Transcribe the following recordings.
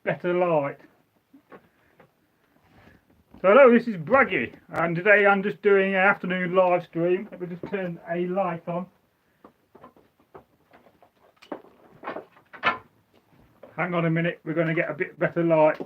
better light. So hello, this is Bragi, and today I'm just doing an afternoon live stream. Let me just turn a light on. Hang on a minute, we're going to get a bit better light.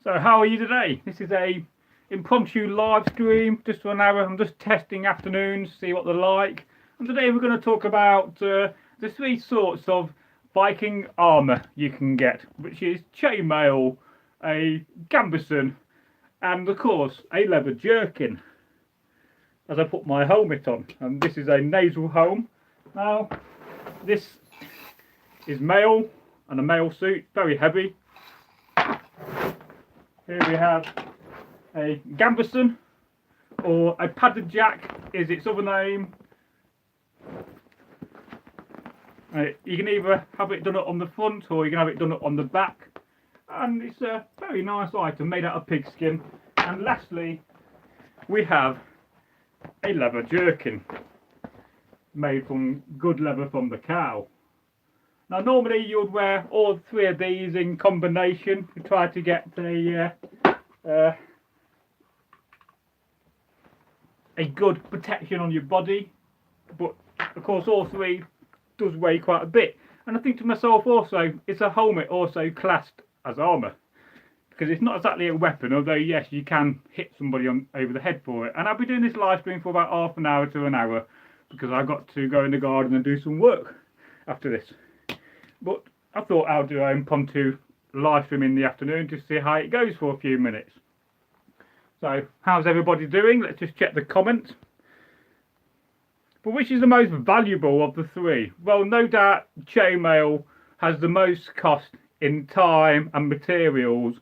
So how are you today? This is a impromptu live stream, just for an hour. I'm just testing afternoons, see what they're like. And today we're going to talk about the three sorts of Viking armour you can get, which is chainmail, a gambeson, and of course a leather jerkin. As I put my helmet on, and this is a nasal helm. Now this is mail and a mail suit, very heavy. Here we have a gambeson, or a padded jack is its other name. You can either have it done on the front or you can have it done on the back, and it's a very nice item made out of pigskin. And lastly we have a leather jerkin made from good leather from the cow. Now normally you would wear all three of these in combination to try to get a good protection on your body, but of course all three does weigh quite a bit. And I think to myself also, it's a helmet also classed as armour, because it's not exactly a weapon, although yes, you can hit somebody over the head for it. And I'll be doing this live stream for about half an hour to an hour, because I've got to go in the garden and do some work after this. But I thought I'll do an impromptu live stream in the afternoon to see how it goes for a few minutes. So how's everybody doing? Let's just check the comments. But which is the most valuable of the three? Well, no doubt chainmail has the most cost in time and materials,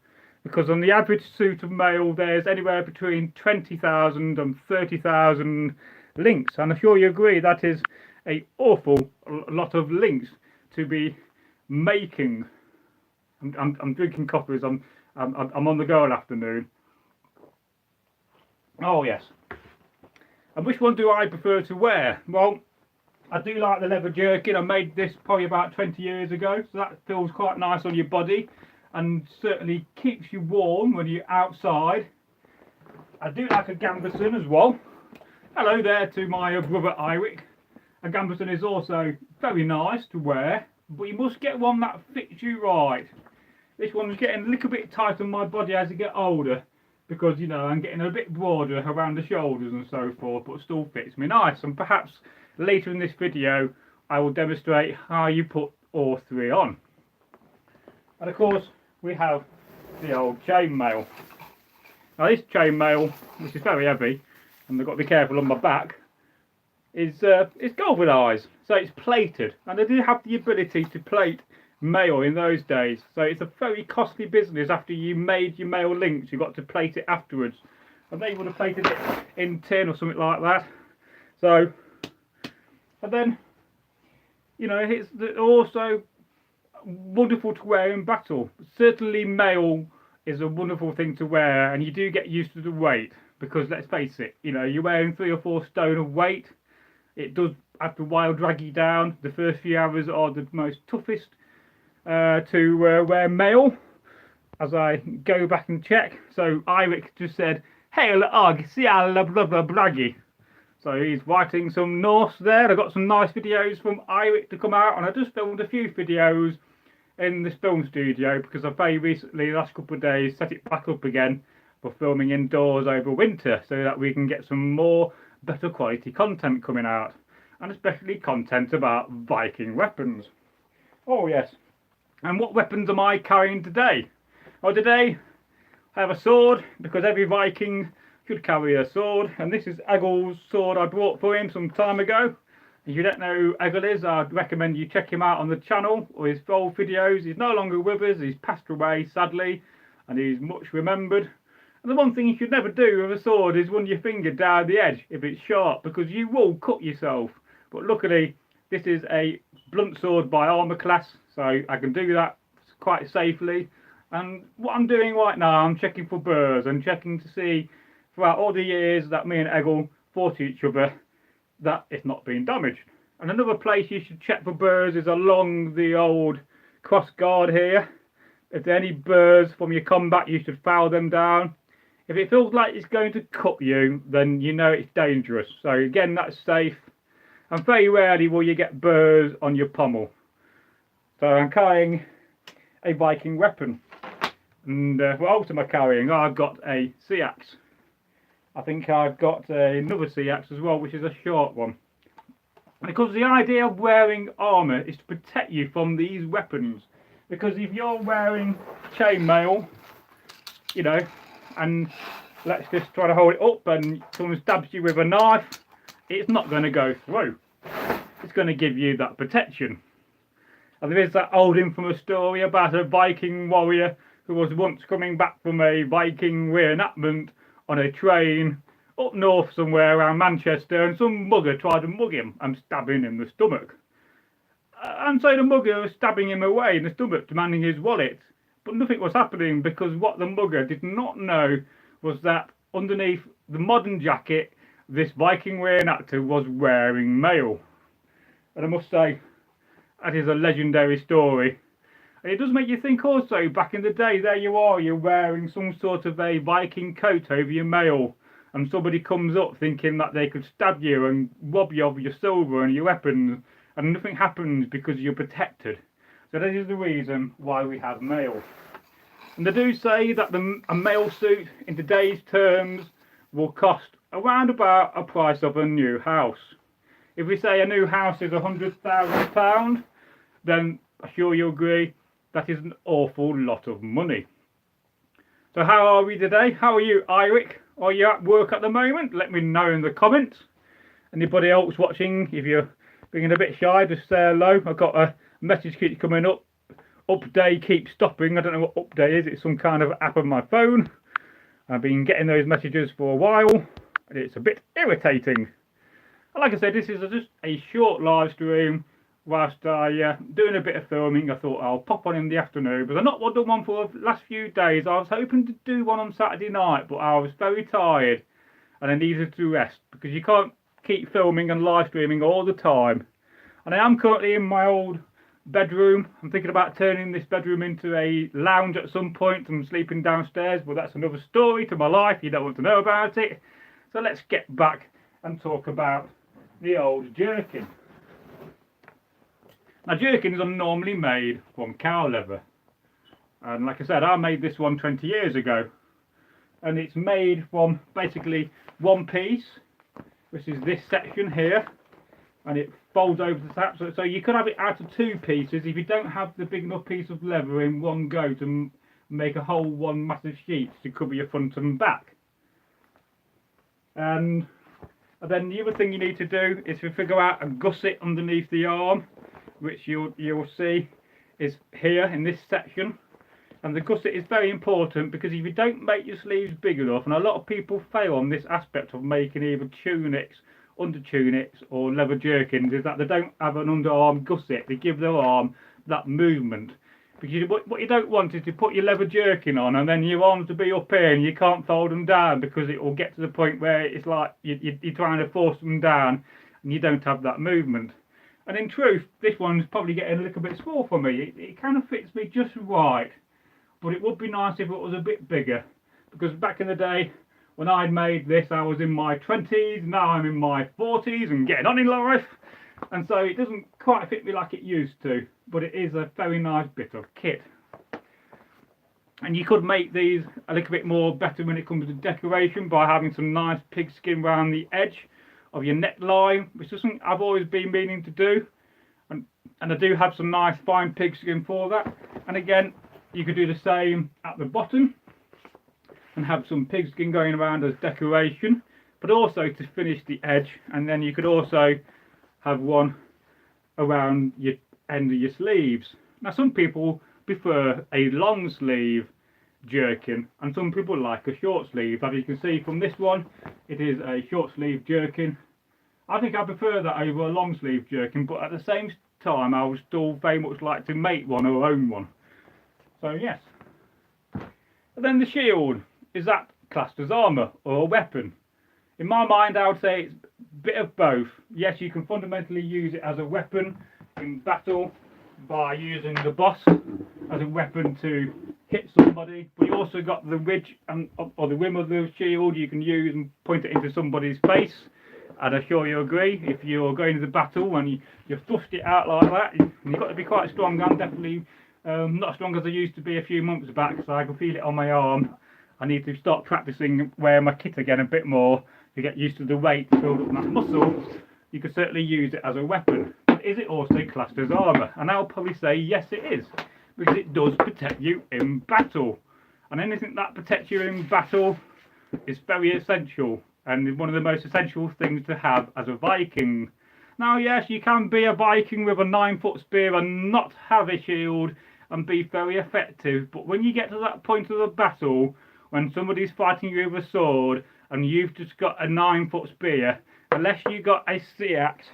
because on the average suit of mail there's anywhere between 20,000 and 30,000 links, and I'm sure you agree that is an awful lot of links to be making. I'm drinking coffee as I'm on the go all afternoon. Oh yes. And which one do I prefer to wear? Well, I do like the leather jerkin. I made this probably about 20 years ago, so that feels quite nice on your body and certainly keeps you warm when you're outside. I do like a gambeson as well. Hello there to my brother Iric. A gambeson is also very nice to wear, but you must get one that fits you right. This one's getting a little bit tight on my body as I get older, because you know I'm getting a bit broader around the shoulders and so forth, but still fits me nice. And perhaps later in this video I will demonstrate how you put all three on. And of course we have the old chainmail. Now this chainmail, which is very heavy, and I've got to be careful on my back, is galvanised, so it's plated, and they do have the ability to plate mail in those days, so it's a very costly business. After you made your mail links, you've got to plate it afterwards, and they would have plated it in tin or something like that. So, and then you know, it's also wonderful to wear in battle. Certainly mail is a wonderful thing to wear, and you do get used to the weight, because let's face it, you know, you're wearing 3 or 4 stone of weight. It does after a while drag you down. The first few hours are the most toughest to wear mail, as I go back and check. So Iric just said, "Hail og, sial Bragi." So he's writing some Norse there. I got some nice videos from Iric to come out, and I just filmed a few videos in this film studio, because I very recently, the last couple of days, set it back up again for filming indoors over winter, so that we can get some more better quality content coming out, and especially content about Viking weapons. Oh yes. And what weapons am I carrying today? Well, today I have a sword, because every Viking should carry a sword, and this is Egil's sword I bought for him some time ago. If you don't know who Egil is, I'd recommend you check him out on the channel or his old videos. He's no longer with us, he's passed away sadly, and he's much remembered. And the one thing you should never do with a sword is run your finger down the edge if it's sharp, because you will cut yourself. But luckily this is a blunt sword by armour class, so I can do that quite safely. And what I'm doing right now, I'm checking for burrs and checking to see throughout all the years that me and Egil fought each other that it's not been damaged. And another place you should check for burrs is along the old cross guard here. If there are any burrs from your combat, you should foul them down. If it feels like it's going to cut you, then you know it's dangerous. So again, that's safe. And very rarely will you get burrs on your pommel. So I'm carrying a Viking weapon. And what else am I carrying? I've got a sea axe. I think I've got another sea axe as well, which is a short one. Because the idea of wearing armour is to protect you from these weapons. Because if you're wearing chainmail, you know, and let's just try to hold it up and someone stabs you with a knife, it's not going to go through. It's going to give you that protection. And there is that old infamous story about a Viking warrior who was once coming back from a Viking re-enactment on a train up north somewhere around Manchester, and some mugger tried to mug him and stab him in the stomach. And so the mugger was stabbing him away in the stomach, demanding his wallet. But nothing was happening, because what the mugger did not know was that underneath the modern jacket, this Viking reenactor was wearing mail. And I must say, that is a legendary story. And it does make you think also, back in the day, there you are, you're wearing some sort of a Viking coat over your mail, and somebody comes up thinking that they could stab you and rob you of your silver and your weapons, and nothing happens because you're protected. So that is the reason why we have mail. And they do say that a mail suit in today's terms will cost around about a price of a new house. If we say a new house is £100,000, then I'm sure you'll agree that is an awful lot of money. So how are we today? How are you, Eric? Are you at work at the moment? Let me know in the comments. Anybody else watching, if you're being a bit shy, just say hello. I've got a message keeps coming up. Update keeps stopping. I don't know what update is. It's some kind of app on my phone. I've been getting those messages for a while, and it's a bit irritating. And like I said, this is just a short live stream whilst I doing a bit of filming. I thought I'll pop on in the afternoon, but I've not done one for the last few days. I was hoping to do one on Saturday night, but I was very tired and I needed to rest, because you can't keep filming and live streaming all the time. And I am currently in my old bedroom. I'm thinking about turning this bedroom into a lounge at some point. I'm sleeping downstairs, but that's another story to my life. You don't want to know about it. So let's get back and talk about the old jerkin. Now, jerkins are normally made from cow leather, and like I said, I made this one 20 years ago, and it's made from basically one piece, which is this section here, and it folds over the top, so you could have it out of two pieces if you don't have the big enough piece of leather in one go to make a whole one massive sheet to cover your front and back. And then the other thing you need to do is to figure out a gusset underneath the arm, which you'll see is here in this section. And the gusset is very important, because if you don't make your sleeves big enough, and a lot of people fail on this aspect of making either tunics, under tunics or leather jerkins, is that they don't have an underarm gusset. They give their arm that movement, because what you don't want is to put your leather jerkin on and then your arms to be up here and you can't fold them down, because it will get to the point where it's like you're trying to force them down and you don't have that movement. And in truth, this one's probably getting a little bit small for me. It kind of fits me just right, but it would be nice if it was a bit bigger, because back in the day when I made this, I was in my 20s, now I'm in my 40s and getting on in life, and so it doesn't quite fit me like it used to, but it is a very nice bit of kit. And you could make these a little bit more better when it comes to decoration by having some nice pigskin around the edge of your neckline, which is something I've always been meaning to do, and I do have some nice fine pigskin for that. And again, you could do the same at the bottom and have some pigskin going around as decoration, but also to finish the edge. And then you could also have one around your end of your sleeves. Now, some people prefer a long sleeve jerkin and some people like a short sleeve. As you can see from this one, it is a short sleeve jerkin. I think I prefer that over a long sleeve jerkin, but at the same time I would still very much like to make one or own one. So yes. And then the shield, is that classed as armour or a weapon? In my mind, I would say it's a bit of both. Yes, you can fundamentally use it as a weapon in battle by using the boss as a weapon to hit somebody, but you also got the ridge and or the rim of the shield you can use and point it into somebody's face. And I'm sure you agree, if you're going to the battle and you thrust it out like that, you've got to be quite strong. I'm definitely not as strong as I used to be a few months back, so I can feel it on my arm. I need to start practicing wearing my kit again a bit more to get used to the weight, build up that muscle. You can certainly use it as a weapon. But is it also classed as armour? And I'll probably say yes, it is, because it does protect you in battle. And anything that protects you in battle is very essential, and one of the most essential things to have as a Viking. Now, yes, you can be a Viking with a 9-foot spear and not have a shield and be very effective, but when you get to that point of the battle, when somebody's fighting you with a sword and you've just got a 9-foot spear, unless you got a sea axe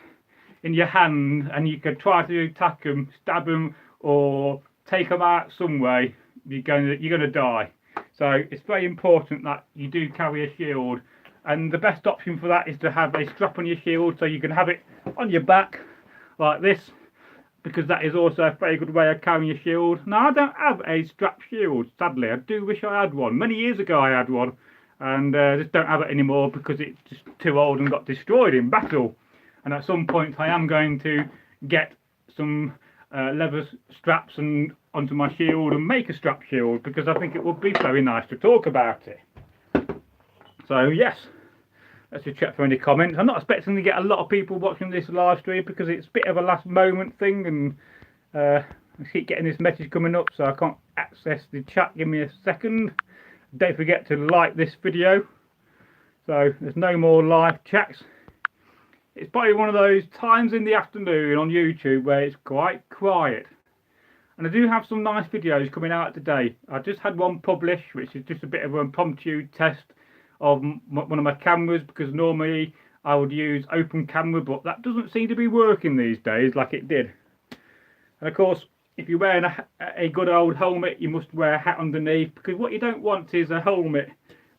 in your hand and you could try to attack them, stab them, or take them out some way, you're gonna die. So it's very important that you do carry a shield, and the best option for that is to have a strap on your shield, so you can have it on your back like this, because that is also a very good way of carrying your shield. Now, I don't have a strap shield, sadly. I do wish I had one. Many years ago I had one, and just don't have it anymore because it's just too old and got destroyed in battle. And at some point I am going to get some leather straps and onto my shield and make a strap shield, because I think it would be very nice to talk about it. So yes, let's just check for any comments. I'm not expecting to get a lot of people watching this live stream because it's a bit of a last moment thing, and I keep getting this message coming up, so I can't access the chat. Give me a second. Don't forget to like this video. So there's no more live chats. It's probably one of those times in the afternoon on YouTube where it's quite quiet. And I do have some nice videos coming out today. I just had one published, which is just a bit of an impromptu test of one of my cameras, because normally I would use open camera, but that doesn't seem to be working these days like it did. And of course, if you're wearing a good old helmet, you must wear a hat underneath, because what you don't want is a helmet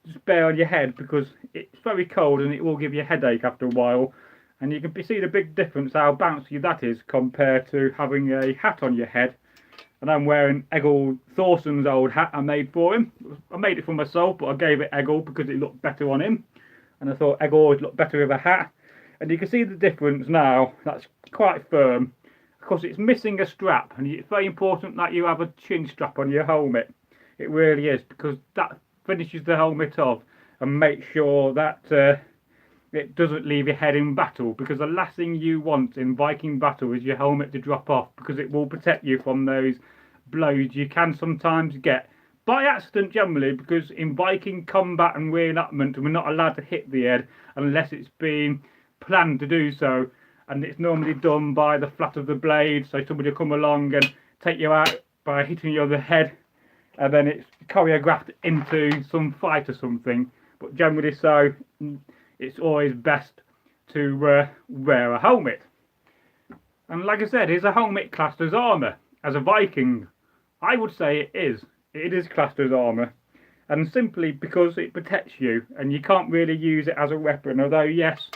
just bare on your head, because it's very cold and it will give you a headache after a while. And you can see the big difference how bouncy that is compared to having a hat on your head. And I'm wearing Egil Thorson's old hat I made for him. I made it for myself, but I gave it Egil because it looked better on him. And I thought Egil would look better with a hat. And you can see the difference now. That's quite firm. Of course, it's missing a strap, and it's very important that you have a chin strap on your helmet. It really is, because that finishes the helmet off and makes sure that it doesn't leave your head in battle, because the last thing you want in Viking battle is your helmet to drop off, because it will protect you from those blows you can sometimes get by accident, generally, because in Viking combat and re-enactment we're not allowed to hit the head unless it's been planned to do so, and it's normally done by the flat of the blade, so somebody will come along and take you out by hitting you on the head, and then it's choreographed into some fight or something. But generally, so it's always best to wear a helmet. And like I said, is a helmet classed as armour? As a Viking, I would say it is. It is classed as armour, and simply because it protects you, and you can't really use it as a weapon. Although yes,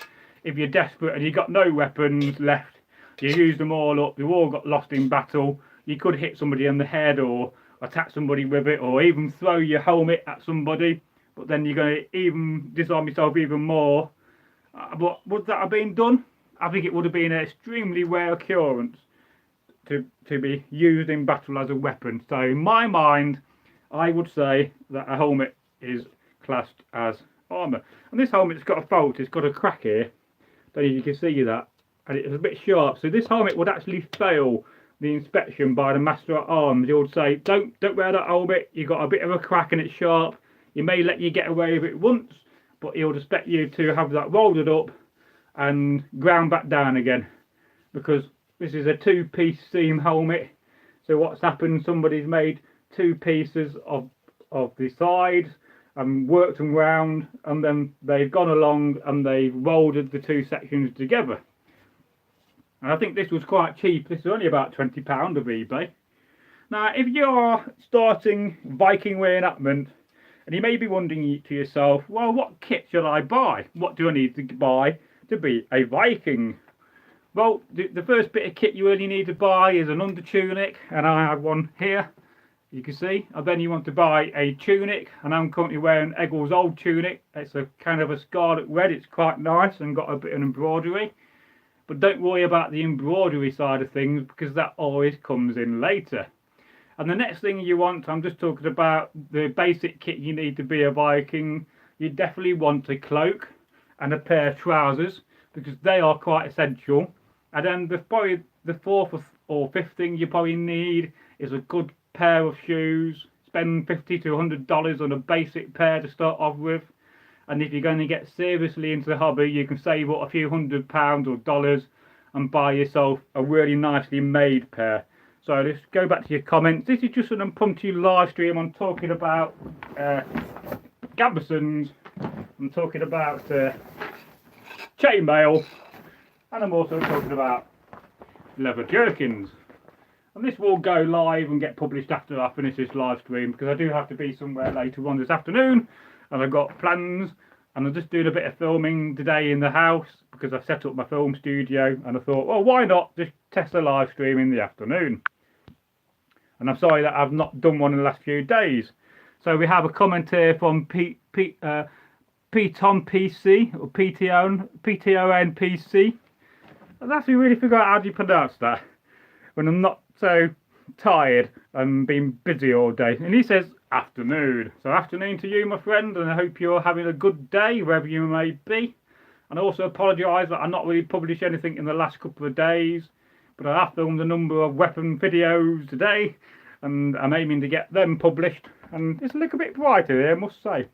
if you're desperate and you've got no weapons left, you use them all up, you've all got lost in battle, you could hit somebody on the head or attack somebody with it, or even throw your helmet at somebody, but then you're going to even disarm yourself even more. But would that have been done? I think it would have been an extremely rare occurrence to be used in battle as a weapon. So in my mind, I would say that a helmet is classed as armour. And this helmet's got a fault, it's got a crack here. Don't know if you can see that, and it's a bit sharp. So this helmet would actually fail the inspection by the Master at Arms. He would say, don't wear that helmet, you've got a bit of a crack and it's sharp. He may let you get away with it once, but he would expect you to have that rolled up and ground back down again, because this is a two-piece seam helmet. So what's happened, somebody's made two pieces of the sides and worked them round, and then they've gone along and they've welded the two sections together. And I think this was quite cheap. This is only about £20 of eBay. Now, if you're starting Viking re-enactment And you may be wondering to yourself, well, what kit should I buy? What do I need to buy to be a Viking? Well, the first bit of kit you really need to buy is an under tunic, and I have one here, you can see. And then you want to buy a tunic, and I'm currently wearing Eggle's old tunic. It's a kind of a scarlet red. It's quite nice and got a bit of embroidery. But don't worry about the embroidery side of things, because that always comes in later. And the next thing you want, I'm just talking about the basic kit you need to be a Viking. You definitely want a cloak and a pair of trousers, because they are quite essential. And then probably the fourth or fifth thing you probably need is a good pair of shoes. Spend $50 to $100 on a basic pair to start off with. And if you're going to get seriously into the hobby, you can save up a few £100 or dollars and buy yourself a really nicely made pair. So let's go back to your comments. This is just an impromptu live stream. I'm talking about gabardines. I'm talking about chainmail. And I'm also talking about leather jerkins. And this will go live and get published after I finish this live stream, because I do have to be somewhere later on this afternoon, and I've got plans. And I'm just doing a bit of filming today in the house, because I've set up my film studio, and I thought, well, why not just test a live stream in the afternoon? And I'm sorry that I've not done one in the last few days. So we have a comment here from P Tom PC, or PTON PC. I've actually really figured out how do you pronounce that when I'm not so tired and been busy all day. And he says afternoon. So afternoon to you, my friend, and I hope you're having a good day wherever you may be. And I also apologise that I've not really published anything in the last couple of days, but I have filmed a number of weapon videos today, and I'm aiming to get them published. And it's a little bit brighter here, I must say.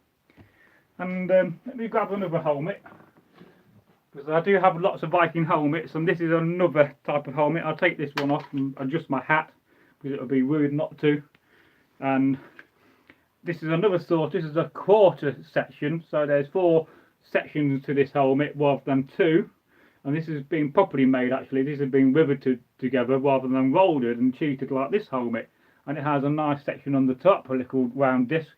And let me grab another helmet, because I do have lots of Viking helmets, and this is another type of helmet. I'll take this one off and adjust my hat, because it would be rude not to. And this is another sort. This is a quarter section, so there's 4 sections to this helmet rather than 2. And this has been properly made, actually. This has been riveted together rather than rolled and cheated like this helmet. And it has a nice section on the top, a little round disc.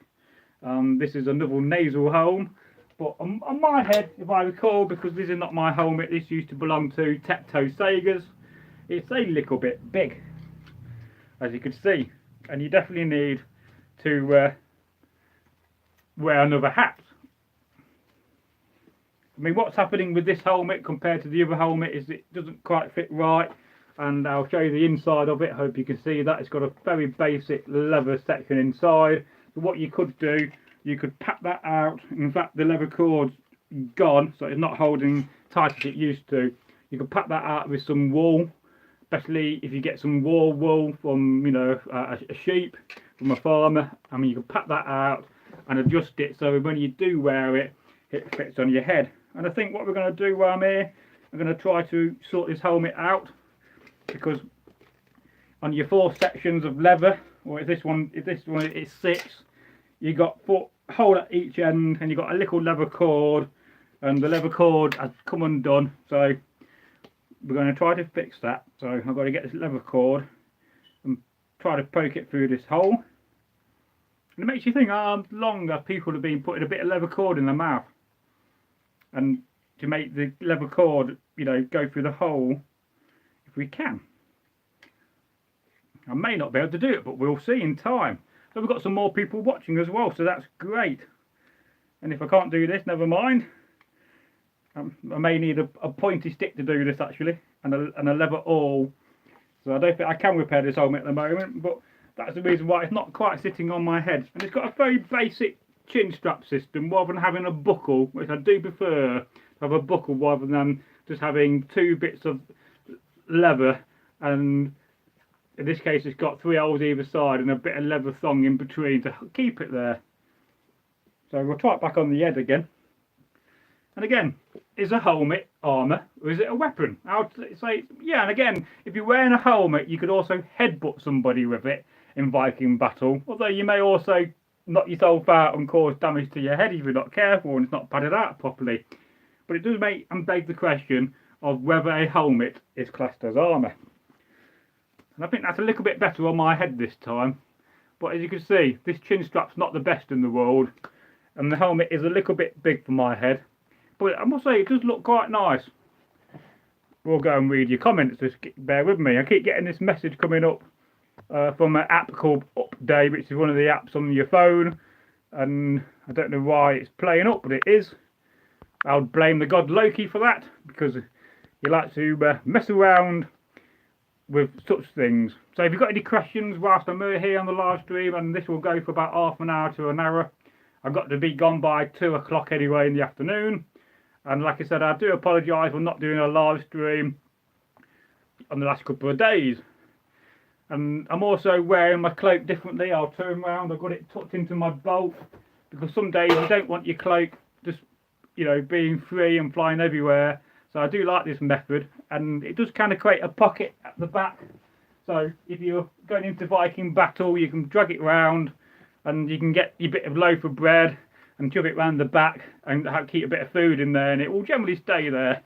This is another nasal helm. But on my head, if I recall, because this is not my helmet, this used to belong to NorthworthySagas, it's a little bit big, as you can see. And you definitely need to wear another hat. I mean, what's happening with this helmet compared to the other helmet is it doesn't quite fit right. And I'll show you the inside of it. I hope you can see that. It's got a very basic leather section inside. So what you could do, you could pat that out. In fact, the leather cord's gone, so it's not holding tight as it used to. You could pat that out with some wool, especially if you get some raw wool from, you know, a sheep, from a farmer. I mean, you could pat that out and adjust it so when you do wear it, it fits on your head. And I think what we're going to do while I'm here, I'm going to try to sort this helmet out, because on your 4 sections of leather, or if this one is 6, you got 4 hole at each end, and you got a little leather cord, and the leather cord has come undone. So we're going to try to fix that. So I've got to get this leather cord and try to poke it through this hole. And it makes you think how long people have been putting a bit of leather cord in their mouth, and to make the leather cord, you know, go through the hole if we can. I may not be able to do it, but we'll see in time. So we've got some more people watching as well, so that's great. And if I can't do this, never mind. I may need a pointy stick to do this, actually, and a leather awl. So I don't think I can repair this helmet at the moment, but that's the reason why it's not quite sitting on my head. And it's got a very basic chin strap system, rather than having a buckle, which I do prefer to have a buckle rather than just having 2 bits of leather. And in this case, it's got 3 holes either side and a bit of leather thong in between to keep it there. So we'll try it back on the head again. And again, is a helmet armour, or is it a weapon? I would say, yeah. And again, if you're wearing a helmet, you could also headbutt somebody with it in Viking battle. Although you may also knock yourself out and cause damage to your head if you're not careful and it's not padded out properly. But it does make and beg the question of whether a helmet is classed as armour. And I think that's a little bit better on my head this time. But as you can see, this chin strap's not the best in the world, and the helmet is a little bit big for my head. But I must say, it does look quite nice. We'll go and read your comments, just bear with me. I keep getting this message coming up from an app called Update, which is one of the apps on your phone, and I don't know why it's playing up, but it is. I would blame the god Loki for that, because he likes to mess around with such things. So if you've got any questions whilst I'm here on the live stream, and this will go for about half an hour to an hour, I've got to be gone by 2 o'clock anyway in the afternoon. And like I said, I do apologise for not doing a live stream on the last couple of days. And I'm also wearing my cloak differently. I'll turn around, I've got it tucked into my belt, because some days you don't want your cloak just, you know, being free and flying everywhere. So I do like this method, and it does kind of create a pocket at the back. So if you're going into Viking battle, you can drag it round, and you can get your bit of loaf of bread and shove it round the back and keep a bit of food in there, and it will generally stay there.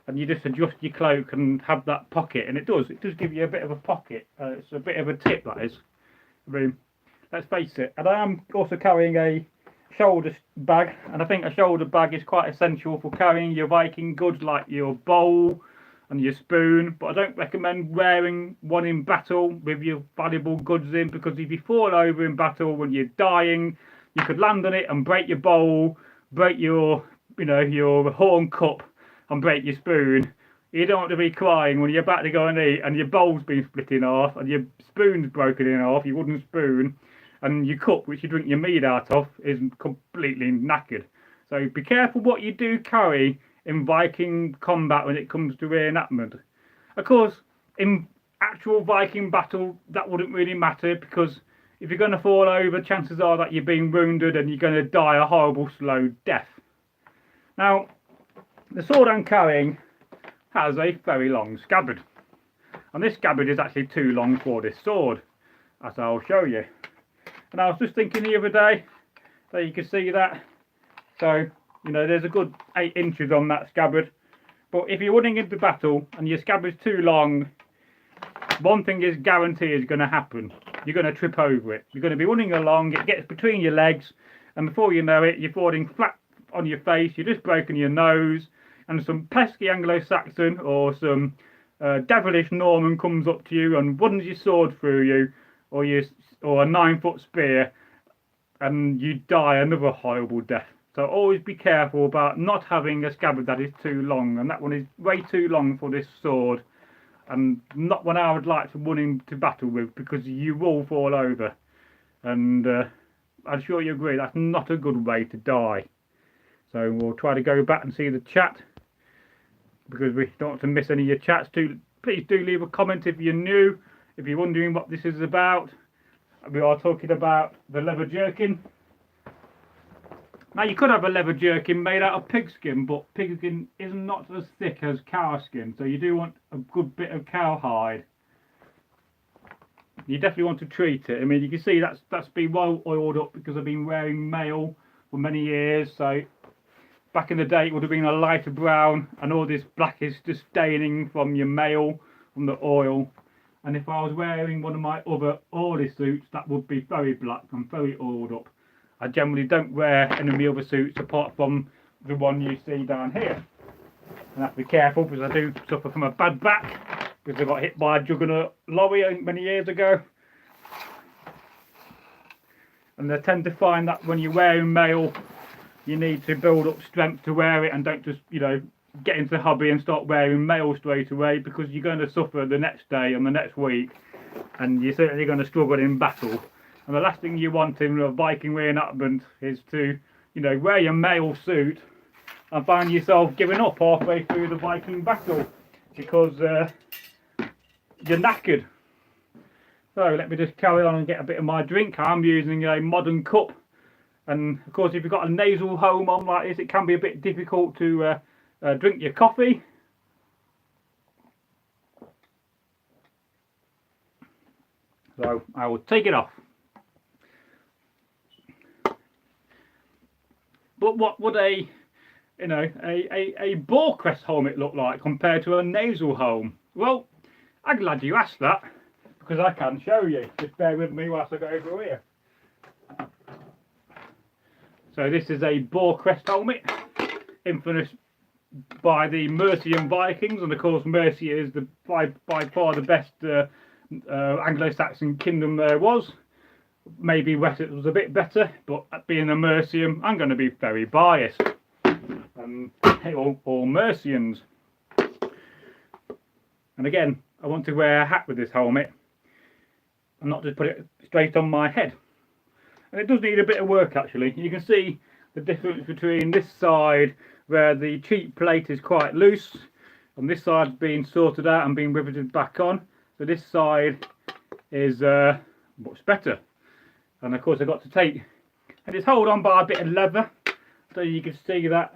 And you just adjust your cloak and have that pocket, and it does give you a bit of a pocket. It's a bit of a tip, that is. I mean, let's face it. And I am also carrying a shoulder bag, and I think a shoulder bag is quite essential for carrying your Viking goods like your bowl and your spoon. But I don't recommend wearing one in battle with your valuable goods in, because if you fall over in battle when you're dying, you could land on it and break your bowl, break your, you know, your horn cup, and break your spoon. You don't want to be crying when you're about to go and eat and your bowl's been split in half and your spoon's broken in half, your wooden spoon, and your cup, which you drink your mead out of, is completely knackered. So be careful what you do carry in Viking combat when it comes to reenactment. Of course, in actual Viking battle, that wouldn't really matter, because if you're going to fall over, chances are that you're being wounded and you're going to die a horrible slow death. Now, the sword I'm carrying has a very long scabbard, and this scabbard is actually too long for this sword, as I'll show you. And I was just thinking the other day, so you can see that, so you know, there's a good 8 inches on that scabbard. But if you're running into battle and your scabbard's too long, one thing is guaranteed is going to happen. You're going to trip over it. You're going to be running along, it gets between your legs, and before you know it, you're falling flat on your face, you're just broken your nose, and some pesky Anglo-Saxon or some devilish Norman comes up to you and runs your sword through you, or a 9-foot spear, and you die another horrible death. So always be careful about not having a scabbard that is too long, and that one is way too long for this sword, and not one I would like to run into battle with, because you will fall over. And I'm sure you agree, that's not a good way to die. So we'll try to go back and see the chat, because we don't want to miss any of your chats. Please do leave a comment if you're new, if you're wondering what this is about. We are talking about the leather jerkin. Now, you could have a leather jerkin made out of pigskin, but pigskin is not as thick as cow skin, so you do want a good bit of cowhide. You definitely want to treat it. I mean, you can see that's been well oiled up, because I've been wearing mail for many years. So back in the day, it would have been a lighter brown, and all this black is just staining from your mail, from the oil. And if I was wearing one of my other oily suits, that would be very black and very oiled up. I generally don't wear any of my other suits apart from the one you see down here. And I have to be careful, because I do suffer from a bad back, because I got hit by a juggernaut lorry many years ago. And I tend to find that when you're wearing mail, you need to build up strength to wear it, and don't just, you know, get into the hobby and start wearing mail straight away, because you're going to suffer the next day and the next week, and you're certainly going to struggle in battle. And the last thing you want in a Viking reenactment is to, you know, wear your mail suit and find yourself giving up halfway through the Viking battle because you're knackered. So let me just carry on and get a bit of my drink. I'm using a modern cup, and of course if you've got a nasal home on like this, it can be a bit difficult to drink your coffee. So I will take it off. But what would a boar crest helmet look like compared to a nasal helm? Well, I'm glad you asked that, because I can show you. Just bear with me whilst I go over here. So this is a boar crest helmet, infamous by the Mercian Vikings, and of course Mercia is by far the best Anglo-Saxon kingdom there was. Maybe Wessex was a bit better, but being a Mercian, I'm going to be very biased. All Mercians. And again, I want to wear a hat with this helmet and not just put it straight on my head. And it does need a bit of work actually. You can see the difference between this side where the cheek plate is quite loose and this side's being sorted out and being riveted back on. So this side is much better. And of course I got to take, and it's held on by a bit of leather, so you can see that.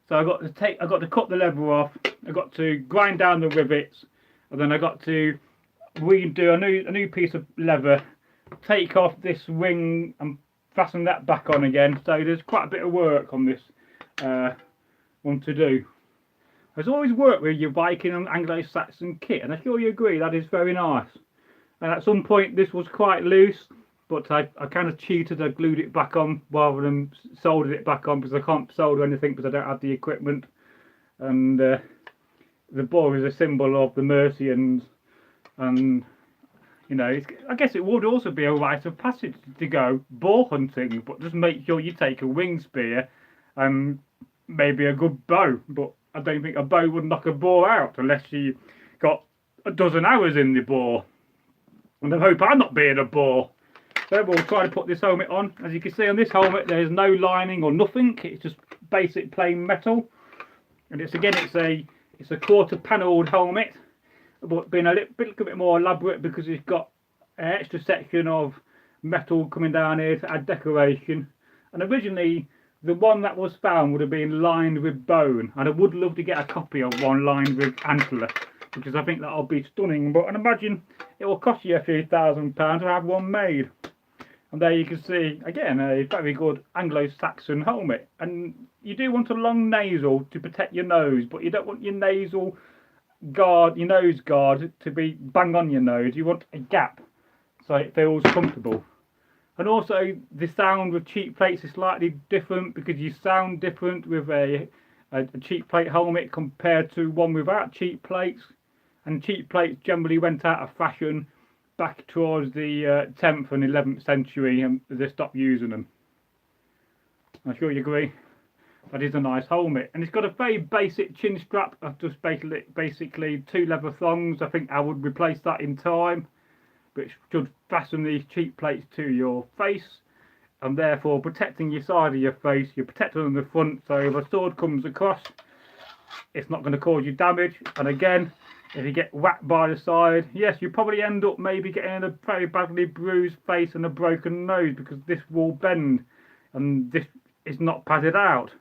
So I got to cut the leather off. I got to grind down the rivets, and then I got to redo a new piece of leather, take off this wing and fasten that back on again. So there's quite a bit of work on this one to do. There's always work with your Viking and Anglo-Saxon kit, and I'm sure you agree that is very nice. And at some point this was quite loose, but I kind of cheated. I glued it back on rather than soldered it back on, because I can't solder anything because I don't have the equipment. And the boar is a symbol of the Mercians, and you know, I guess it would also be a rite of passage to go boar hunting, but just make sure you take a wing spear and maybe a good bow. But I don't think a bow would knock a boar out unless you got a dozen hours in the boar. And I hope I'm not being a boar. So we'll try to put this helmet on. As you can see on this helmet, there is no lining or nothing. It's just basic plain metal, and it's a quarter panelled helmet, but being a little bit more elaborate because it's got an extra section of metal coming down here to add decoration. And originally, the one that was found would have been lined with bone, and I would love to get a copy of one lined with antler, because I think that'll be stunning. But I imagine it will cost you a few £1,000 to have one made. And there you can see, again, a very good Anglo-Saxon helmet. And you do want a long nasal to protect your nose, but you don't want your nasal guard, your nose guard, to be bang on your nose. You want a gap so it feels comfortable. And also the sound with cheek plates is slightly different, because you sound different with a cheek plate helmet compared to one without cheek plates. And cheek plates generally went out of fashion back towards the 10th and 11th century, and they stopped using them. I'm sure you agree. That is a nice helmet, and it's got a very basic chin strap of just basically 2 leather thongs. I think I would replace that in time, which should fasten these cheek plates to your face, and therefore protecting your side of your face. You're protected on the front, so if a sword comes across, it's not going to cause you damage. And again, if you get whacked by the side, yes, you probably end up maybe getting a very badly bruised face and a broken nose, because this will bend and this is not padded out.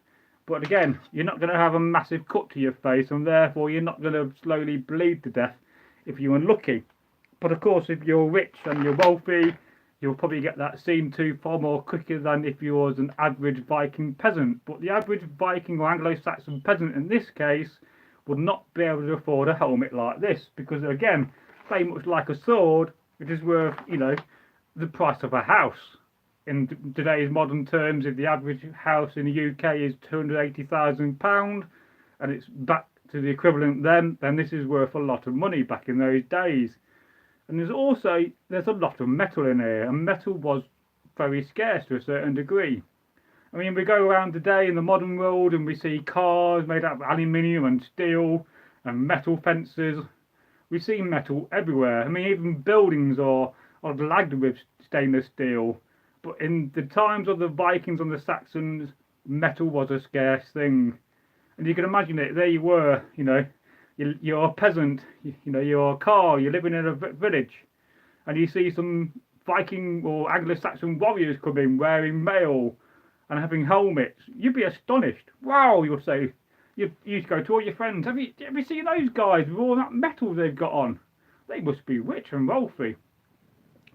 But again, you're not going to have a massive cut to your face, and therefore you're not going to slowly bleed to death if you're unlucky. But of course, if you're rich and you're wealthy, you'll probably get that seen to far more quicker than if you was an average Viking peasant. But the average Viking or Anglo-Saxon peasant in this case would not be able to afford a helmet like this, because again, very much like a sword, it is worth, you know, the price of a house. In today's modern terms, if the average house in the UK is £280,000 and it's back to the equivalent then this is worth a lot of money back in those days. And there's a lot of metal in here, and metal was very scarce to a certain degree. I mean, we go around today in the modern world and we see cars made out of aluminium and steel and metal fences. We see metal everywhere. I mean, even buildings are lagged with stainless steel. But in the times of the Vikings and the Saxons, metal was a scarce thing. And you can imagine it, there you were, you know, you're a peasant, you know, you're a car, you're living in a village, and you see some Viking or Anglo-Saxon warriors come in wearing mail and having helmets. You'd be astonished. Wow, you'll say. You'd go to all your friends, have you seen those guys with all that metal they've got on? They must be rich and wealthy.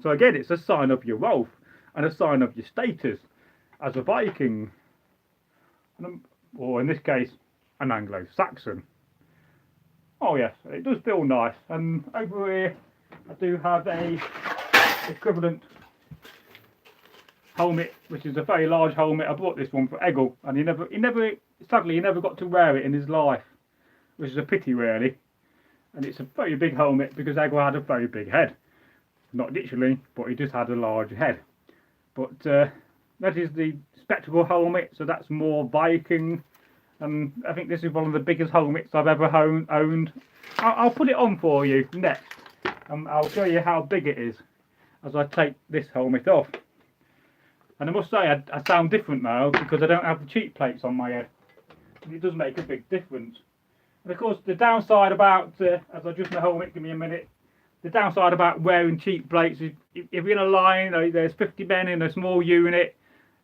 So again, it's a sign of your wealth and a sign of your status as a Viking, or in this case, an Anglo-Saxon. Oh yes, it does feel nice. And over here I do have a equivalent helmet, which is a very large helmet. I bought this one for Eggle, and sadly he never got to wear it in his life, which is a pity really. And it's a very big helmet because Eggle had a very big head. Not literally, but he just had a large head. But that is the spectacle helmet, so that's more Viking. And I think this is one of the biggest helmets I've ever owned. I'll put it on for you next. I'll show you how big it is as I take this helmet off. And I must say, I sound different now because I don't have the cheek plates on my head. It does make a big difference. And of course, the downside about, as I adjust my helmet, give me a minute. The downside about wearing cheek plates is if you're in a line, there's 50 men in a small unit,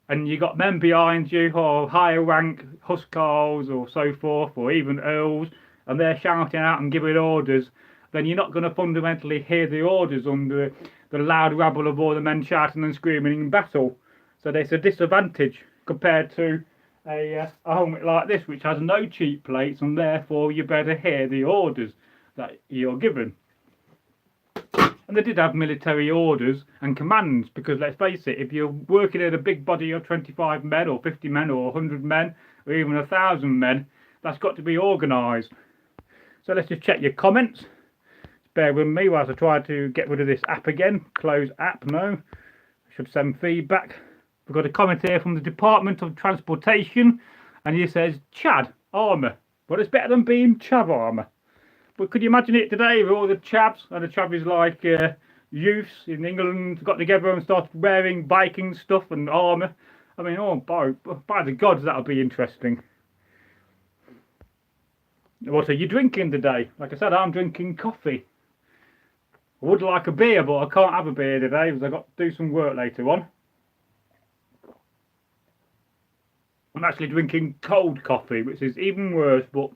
and you got men behind you, or higher rank huscarls or so forth, or even earls, and they're shouting out and giving orders, then you're not going to fundamentally hear the orders under the loud rabble of all the men shouting and screaming in battle. So there's a disadvantage compared to a helmet like this, which has no cheek plates, and therefore you better hear the orders that you're given. And they did have military orders and commands, because let's face it, if you're working in a big body of 25 men or 50 men or 100 men or even 1,000 men, that's got to be organised. So let's just check your comments. Bear with me whilst I try to get rid of this app again. Close app, no. Should send feedback. We've got a comment here from the Department of Transportation, and he says Chad armour. Well, it's better than being chav armour. But could you imagine it today with all the chavs, and the chav is like youths in England got together and started wearing Viking stuff and armour. I mean, oh, by the gods, that'll be interesting. What are you drinking today? Like I said, I'm drinking coffee. I would like a beer, but I can't have a beer today because I've got to do some work later on. I'm actually drinking cold coffee, which is even worse, but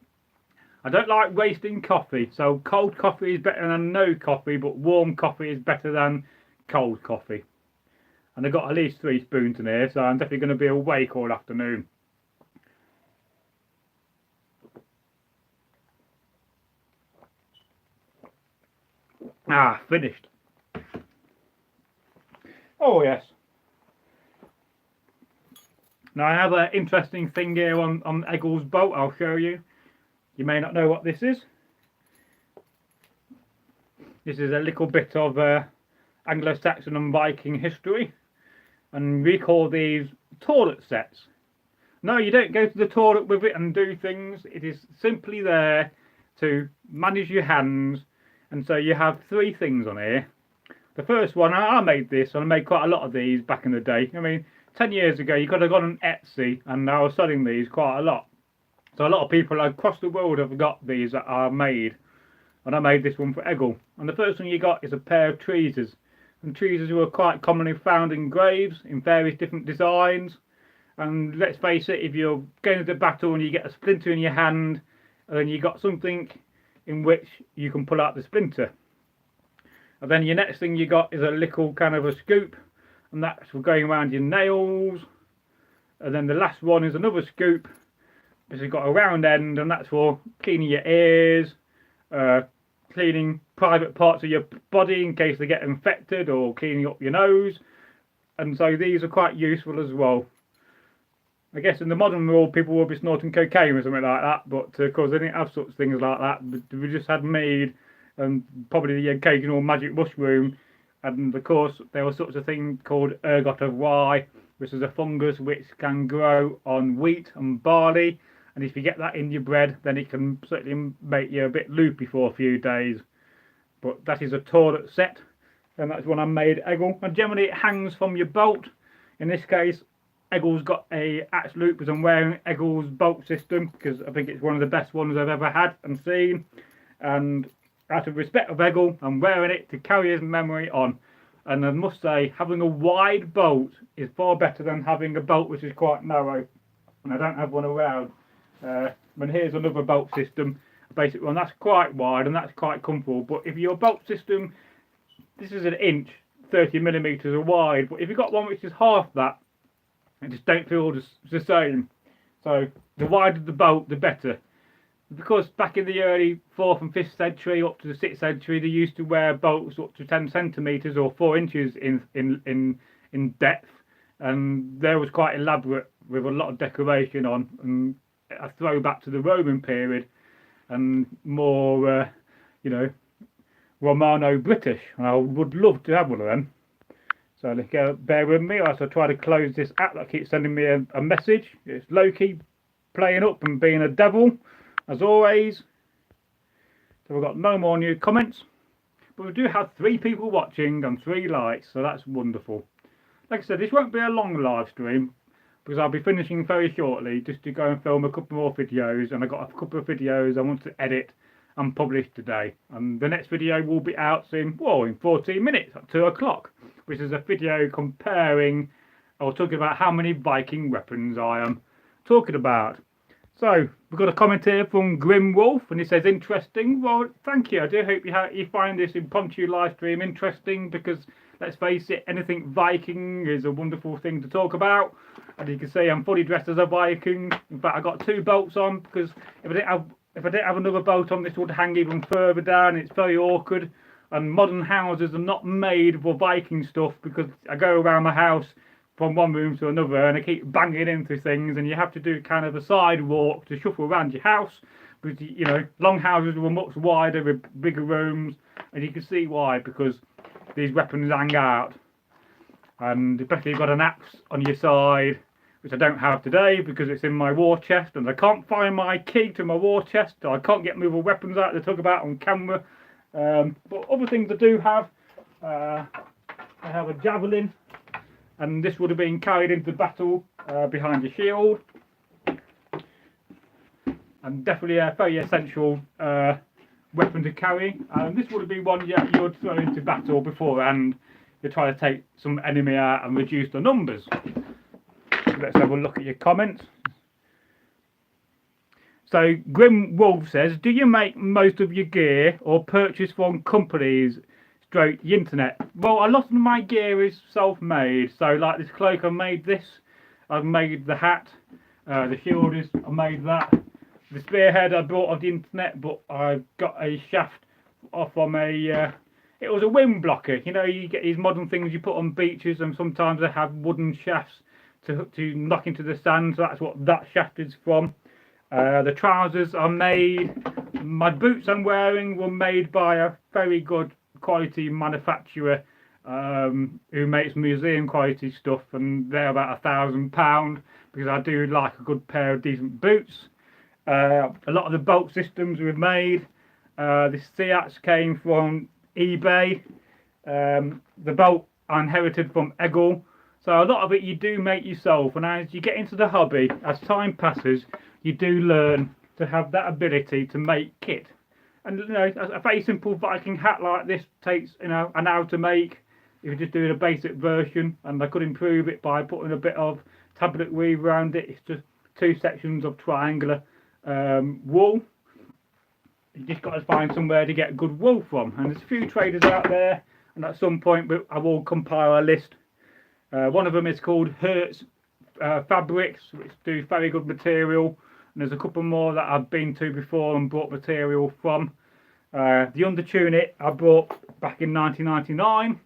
I don't like wasting coffee, so cold coffee is better than no coffee, but warm coffee is better than cold coffee. And I've got at least 3 spoons in here, so I'm definitely going to be awake all afternoon. Ah, finished. Oh yes. Now I have an interesting thing here on Eggle's boat. I'll show you. You may not know what this is. This is a little bit of Anglo-Saxon and Viking history, and we call these toilet sets. No, you don't go to the toilet with it and do things. It is simply there to manage your hands, and so you have 3 things on here. The first one, I made this, and I made quite a lot of these back in the day. I mean, 10 years ago you could have gone on Etsy, and I was selling these quite a lot. So a lot of people across the world have got these that are made, and I made this one for Eggle. And the first one you got is a pair of tweezers, and tweezers were quite commonly found in graves in various different designs. And let's face it, if you're going to battle and you get a splinter in your hand, and then you got something in which you can pull out the splinter. And then your next thing you got is a little kind of a scoop, and that's for going around your nails. And then the last one is another scoop. This has got a round end, and that's for cleaning your ears, cleaning private parts of your body in case they get infected, or cleaning up your nose. And so these are quite useful as well. I guess in the modern world people will be snorting cocaine or something like that, but of course they didn't have such things like that. We just had mead and probably the occasional magic mushroom, and of course there was such a thing called ergot of rye, which is a fungus which can grow on wheat and barley. And if you get that in your bread, then it can certainly make you a bit loopy for a few days. But that is a toilet set, and that's one I made Eggle. And generally it hangs from your bolt. In this case, Eggle's got a axe loop, because I'm wearing Eggle's bolt system, because I think it's one of the best ones I've ever had and seen. And out of respect of Eggle, I'm wearing it to carry his memory on. And I must say, having a wide bolt is far better than having a bolt which is quite narrow. And I don't have one around. And here's another bolt system, a basic one that's quite wide and that's quite comfortable. But if your bolt system, this is 1 inch, 30mm wide, but if you've got one which is half that, it just don't feel the same. So the wider the bolt, the better. because back in the early 4th and 5th century up to the 6th century, they used to wear bolts up to 10 centimetres or 4 inches in depth, and they was quite elaborate with a lot of decoration on, and a throwback to the Roman period and more, you know, Romano-British. I would love to have one of them. So bear with me as I try to close this app that keeps sending me a message. It's Loki playing up and being a devil, as always. So we've got no more new comments. But we do have 3 people watching and 3 likes, so that's wonderful. Like I said, this won't be a long live stream, because I'll be finishing very shortly just to go and film a couple more videos, and I've got a couple of videos I want to edit and publish today. And the next video will be out soon, well, in 14 minutes at 2 o'clock, which is a video comparing or talking about how many Viking weapons I am talking about. So we've got a comment here from Grim Wolf, and he says interesting. Well, thank you. I do hope you find this impromptu live stream interesting, because let's face it, anything Viking is a wonderful thing to talk about. And you can see I'm fully dressed as a Viking. In fact, I got 2 belts on, because if I didn't have another bolt on, this would hang even further down. It's very awkward, and modern houses are not made for Viking stuff, because I go around my house from one room to another and I keep banging into things, and you have to do kind of a sidewalk to shuffle around your house. But you know, long houses were much wider with bigger rooms, and you can see why, because these weapons hang out. And especially you've got an axe on your side, which I don't have today because it's in my war chest, and I can't find my key to my war chest, so I can't get my other weapons out to talk about on camera. But other things I do have, I have a javelin, and this would have been carried into battle behind your shield, and definitely a very essential weapon to carry. And this would have been one you would throw into battle beforehand to try to take some enemy out and reduce the numbers. Let's have a look at your comments. So Grim Wolf says, do you make most of your gear or purchase from companies stroke the internet? Well, a lot of my gear is self-made. So like this cloak, I made this. I've made the hat. The shield is, I made that. The spearhead I bought off the internet, but I got a shaft off from a it was a wind blocker. You know, you get these modern things you put on beaches, and sometimes they have wooden shafts to knock into the sand, so that's what that shaft is from. The trousers are made, my boots I'm wearing were made by a very good quality manufacturer who makes museum quality stuff, and they're about £1,000, because I do like a good pair of decent boots. A lot of the bolt systems we've made. This Seats came from eBay. The bolt I inherited from Eggle. So a lot of it you do make yourself, and as you get into the hobby, as time passes, you do learn to have that ability to make kit. And you know, a very simple Viking hat like this takes, you know, an hour to make if you're just doing a basic version, and I could improve it by putting a bit of tablet weave around it. It's just 2 sections of triangular wool. You just got to find somewhere to get good wool from, and there's a few traders out there, and at some point I will compile a list. One of them is called Hertz Fabrics, which do very good material, and there's a couple more that I've been to before and bought material from. The undertunic I bought back in 1999,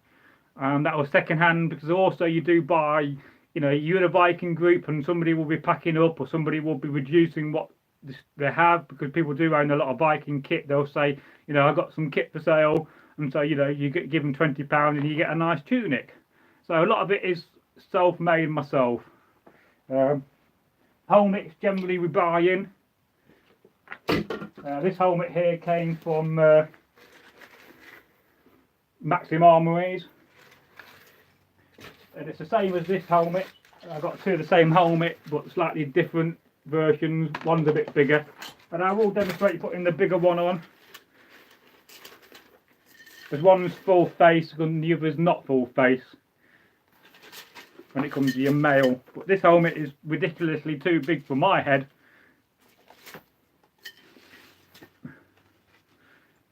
and that was second hand, because also you do buy, you know, you're in a Viking group and somebody will be packing up, or somebody will be reducing what they have, because people do own a lot of Viking kit. They'll say, you know, I've got some kit for sale, and so, you know, you give them £20 and you get a nice tunic. So a lot of it is self-made myself. Helmets generally we buy in. This helmet here came from Maxim Armories, and it's the same as this helmet. I've got 2 of the same helmet, but slightly different versions. One's a bit bigger, and I will demonstrate putting the bigger one on. There's one's full face and the other's not full face when it comes to your mail, but this helmet is ridiculously too big for my head,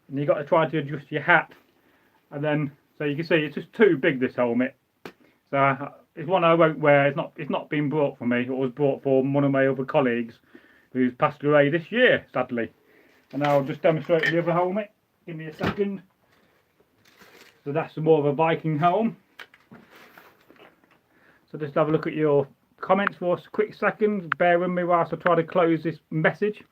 and you've got to try to adjust your hat, and then so you can see it's just too big, this helmet. So it's one I won't wear. It's not been bought for me. It was bought for one of my other colleagues who's passed away this year, sadly. And I'll just demonstrate the other helmet. Give me a second. So that's more of a Viking helm. So just have a look at your comments for a quick second. Bear with me whilst I try to close this message.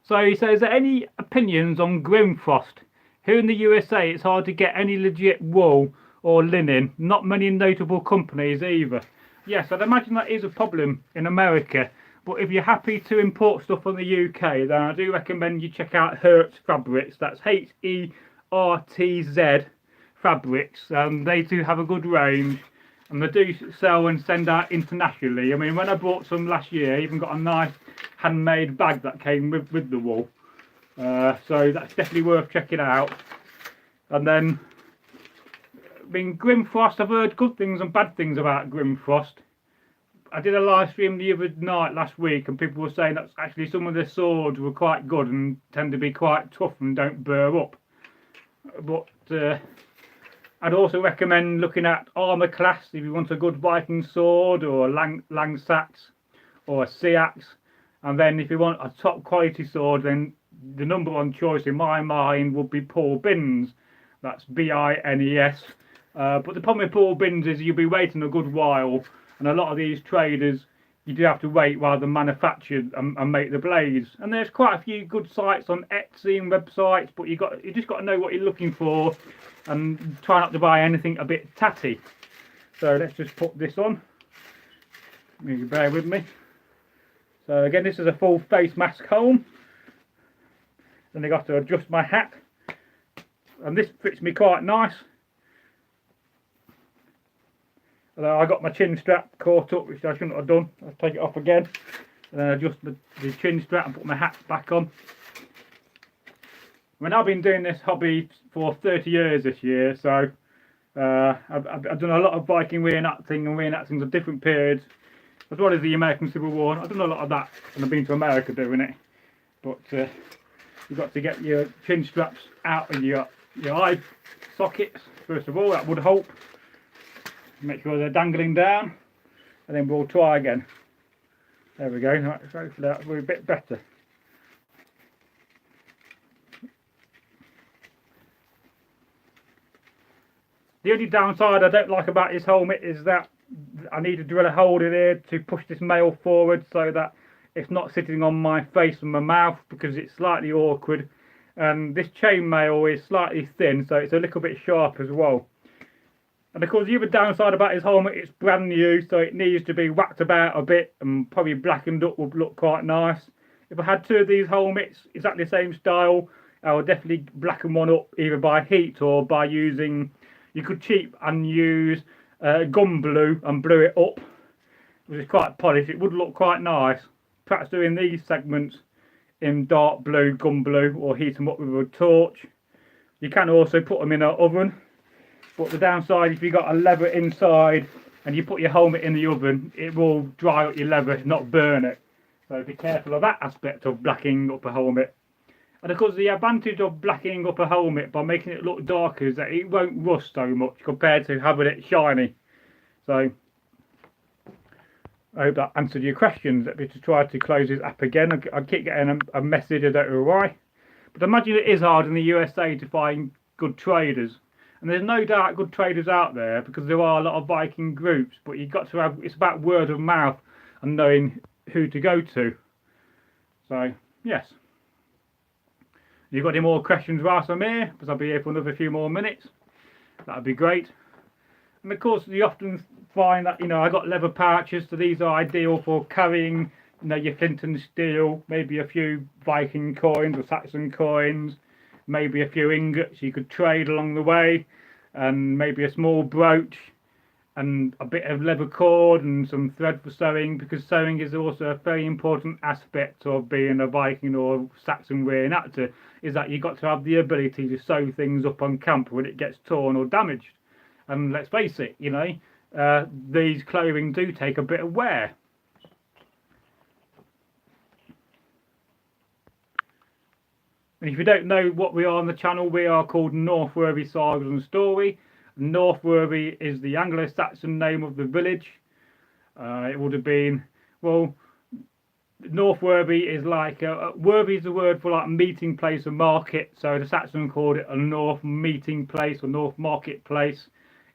So he says, any opinions on Grimfrost? Here in the USA it's hard to get any legit wool or linen. Not many notable companies either. Yes, I'd imagine that is a problem in America. But if you're happy to import stuff from the UK, then I do recommend you check out Hertz Fabrics. That's Hertz Fabrics. They do have a good range, and they do sell and send out internationally. I mean, when I bought some last year, I even got a nice handmade bag that came with the wool. So that's definitely worth checking out. And then, I mean, Grimfrost, I've heard good things and bad things about Grimfrost. I did a live stream the other night last week, and people were saying that actually some of the swords were quite good and tend to be quite tough and don't burr up. But I'd also recommend looking at armour class if you want a good Viking sword, or a Lang-Sax or a Seax. And then if you want a top quality sword, then the number one choice in my mind would be Paul Binns. That's B-I-N-E-S. But the problem with Paul Binns is you'll be waiting a good while. And a lot of these traders, you do have to wait while they manufacture and make the blades. And there's quite a few good sites on Etsy and websites, but you just got to know what you're looking for and try not to buy anything a bit tatty. So let's just put this on. You bear with me. So again, this is a full face mask helm. Then I got to adjust my hat, and this fits me quite nice. Although I got my chin strap caught up, which I shouldn't have done. I'll take it off again, and then adjust the chin strap and put my hat back on. I mean, I've been doing this hobby for 30 years this year, so I've done a lot of Viking reenacting and reenacting of different periods, as well as the American Civil War. I've done a lot of that, and I've been to America doing it. But you've got to get your chin straps out and your eye sockets first of all. That would help. Make sure they're dangling down, and then we'll try again. There we go. Right, so hopefully that will be a bit better. The only downside I don't like about this helmet is that I need to drill a hole in here to push this mail forward so that it's not sitting on my face and my mouth, because it's slightly awkward. And this chain mail is slightly thin, so it's a little bit sharp as well. And of course the other downside about his helmet, it's brand new, so it needs to be whacked about a bit and probably blackened up would look quite nice. If I had two of these helmets exactly the same style, I would definitely blacken one up either by heat or by using, you could cheap and use gum blue and blue it up, which is quite polished. It would look quite nice. Perhaps doing these segments in dark blue, gum blue, or heat them up with a torch. You can also put them in an oven. But the downside, if you've got a leather inside and you put your helmet in the oven, it will dry up your leather, not burn it. So be careful of that aspect of blackening up a helmet. And of course the advantage of blackening up a helmet by making it look darker is that it won't rust so much compared to having it shiny. So I hope that answered your questions. Let me just try to close this app again. I keep getting a message, I don't know why. But I imagine it is hard in the USA to find good traders. And there's no doubt good traders out there, because there are a lot of Viking groups, but you've got to have, it's about word of mouth and knowing who to go to. So, yes. If you've got any more questions whilst I'm here, because I'll be here for another few more minutes, that'd be great. And of course, you often find that, I got leather pouches, so these are ideal for carrying, your flint and steel, maybe a few Viking coins or Saxon coins, maybe a few ingots you could trade along the way, and maybe a small brooch and a bit of leather cord and some thread for sewing, because sewing is also a very important aspect of being a Viking or Saxon reenactor, is that you've got to have the ability to sew things up on camp when it gets torn or damaged. And let's face it, these clothing do take a bit of wear. And if you don't know what we are on the channel, we are called NorthworthySagas and Story. Northworthy is the Anglo-Saxon name of the village. It would have been, well, Northworthy is like worthy is the word for like meeting place or market. So the Saxons called it a north meeting place or north marketplace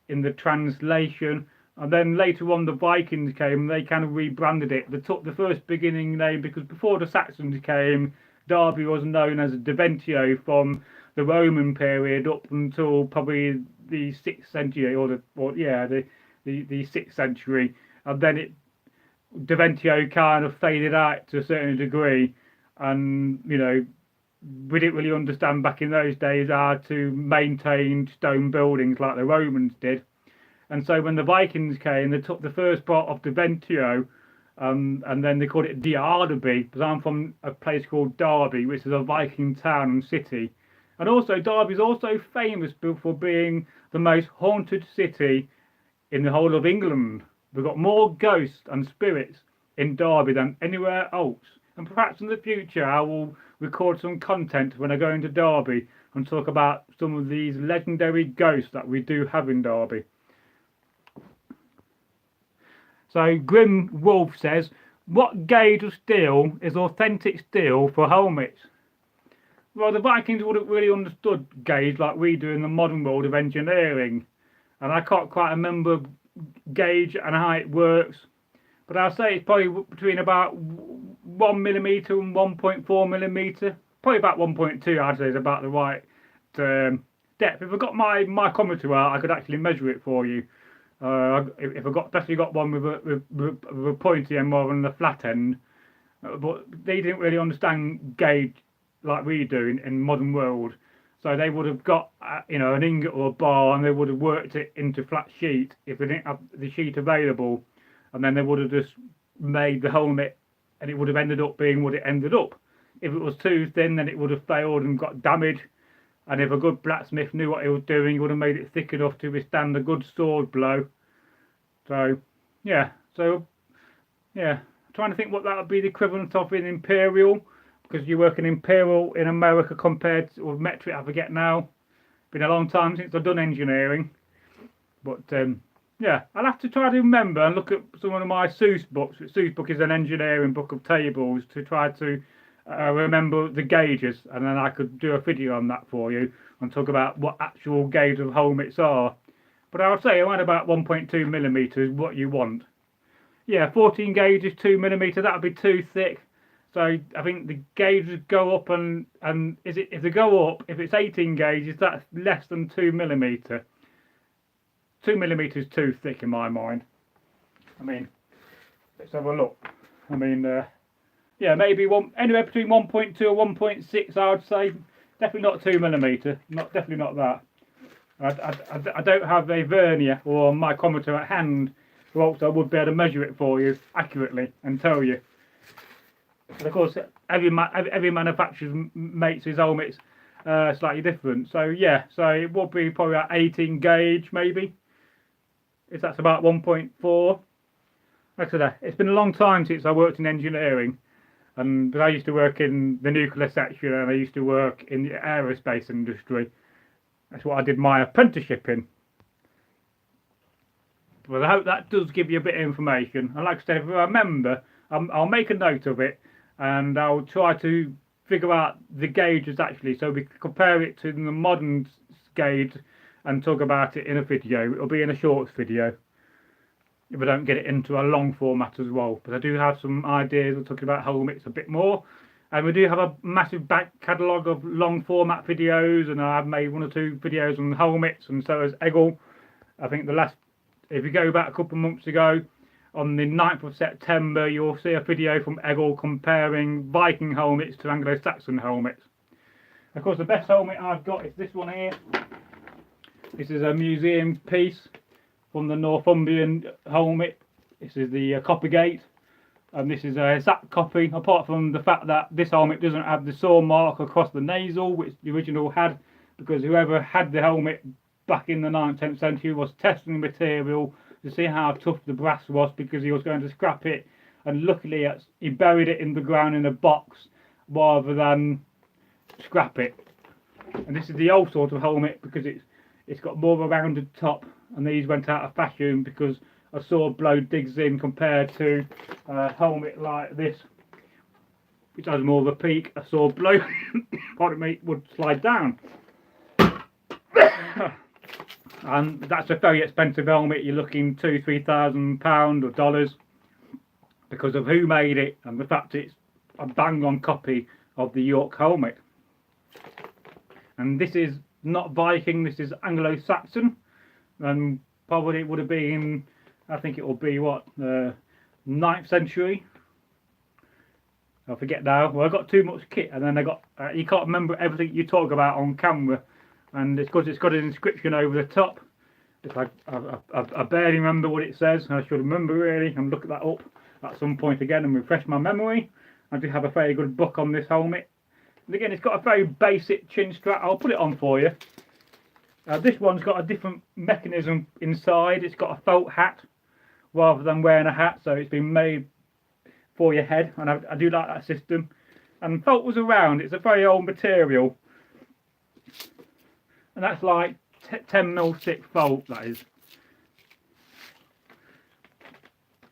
in the translation. And then later on, the Vikings came and they kind of rebranded it. They took the first beginning name because before the Saxons came, Derby was known as Deventio from the Roman period up until probably the 6th century, the 6th century, and then Deventio kind of faded out to a certain degree, and we didn't really understand back in those days how to maintain stone buildings like the Romans did. And so when the Vikings came, they took the first part of Deventio, and then they called it Derby, because I'm from a place called Derby, which is a Viking town and city. And also, Derby is also famous for being the most haunted city in the whole of England. We've got more ghosts and spirits in Derby than anywhere else. And perhaps in the future, I will record some content when I go into Derby and talk about some of these legendary ghosts that we do have in Derby. So Grim Wolf says, what gauge of steel is authentic steel for helmets? Well, the Vikings wouldn't really understood gauge like we do in the modern world of engineering. And I can't quite remember gauge and how it works. But I'll say it's probably between about 1 millimetre and 1.4 millimetre. Probably about 1.2, I'd say, is about the right depth. If I got my micrometer out, I could actually measure it for you. If I definitely got one with a pointy end rather than a flat end, but they didn't really understand gauge like we do in modern world. So they would have got an ingot or a bar, and they would have worked it into flat sheet if they didn't have the sheet available, and then they would have just made the helmet, and it would have ended up being what it ended up. If it was too thin, then it would have failed and got damaged. And if a good blacksmith knew what he was doing, he would have made it thick enough to withstand a good sword blow. So, trying to think what that would be the equivalent of in imperial, because you work in imperial in America compared to metric, I forget now. Been a long time since I've done engineering. But, I'll have to try to remember and look at some of my Seuss books. Seuss book is an engineering book of tables, to try to remember the gauges, and then I could do a video on that for you and talk about what actual gauge of helmets are. But I'll say around about 1.2 millimetre is what you want. Yeah, 14 gauge is 2 millimetre, that would be too thick. So I think the gauges go up, and if they go up, if it's 18 gauges, that's less than 2 millimetre. 2 millimetre is too thick in my mind. I mean, let's have a look. I mean, maybe anywhere between 1.2 or 1.6, I would say. Definitely not 2 millimetre. Definitely not that. I don't have a vernier or micrometer at hand, or else I would be able to measure it for you accurately and tell you. And of course, every manufacturer makes his helmets slightly different. So it would be probably about 18 gauge maybe, if that's about 1.4. Like I said, it's been a long time since I worked in engineering, but I used to work in the nuclear section, and I used to work in the aerospace industry. That's what I did my apprenticeship in. But I hope that does give you a bit of information. And like I said, if I remember, I'll make a note of it, and I'll try to figure out the gauges actually, so we can compare it to the modern gauge and talk about it in a video. It'll be in a shorts video, if I don't get it into a long format as well. But I do have some ideas of talking about helmets a bit more. And we do have a massive back catalogue of long format videos, and I've made 1 or 2 videos on helmets, and so has Eggle. I think if you go back a couple of months ago, on the 9th of September, you'll see a video from Eggle comparing Viking helmets to Anglo-Saxon helmets. Of course, the best helmet I've got is this one here. This is a museum piece from the Northumbrian helmet. This is the Coppergate. And this is a exact copy, apart from the fact that this helmet doesn't have the saw mark across the nasal, which the original had, because whoever had the helmet back in the 9th, 10th century was testing the material to see how tough the brass was, because he was going to scrap it, and luckily he buried it in the ground in a box rather than scrap it. And this is the old sort of helmet, because it's got more of a rounded top, and these went out of fashion because a sword blow digs in compared to a helmet like this, which has more of a peak, a sword blow, pardon me, would slide down. And that's a very expensive helmet. You're looking £2,000-3,000 or dollars because of who made it and the fact it's a bang on copy of the York helmet. And this is not Viking, this is Anglo-Saxon, and probably it would have been, I think it will be what, 9th century. I forget now. Well, I got too much kit, and then I got you can't remember everything you talk about on camera, and it's because it's got an inscription over the top. It's like I barely remember what it says. I should remember really and look that up at some point again and refresh my memory. I do have a very good book on this helmet. And again, it's got a very basic chin strap. I'll put it on for you. This one's got a different mechanism inside. It's got a felt hat rather than wearing a hat, so it's been made for your head, and I do like that system. And felt was around. It's a very old material, and that's like 10mm thick felt, that is.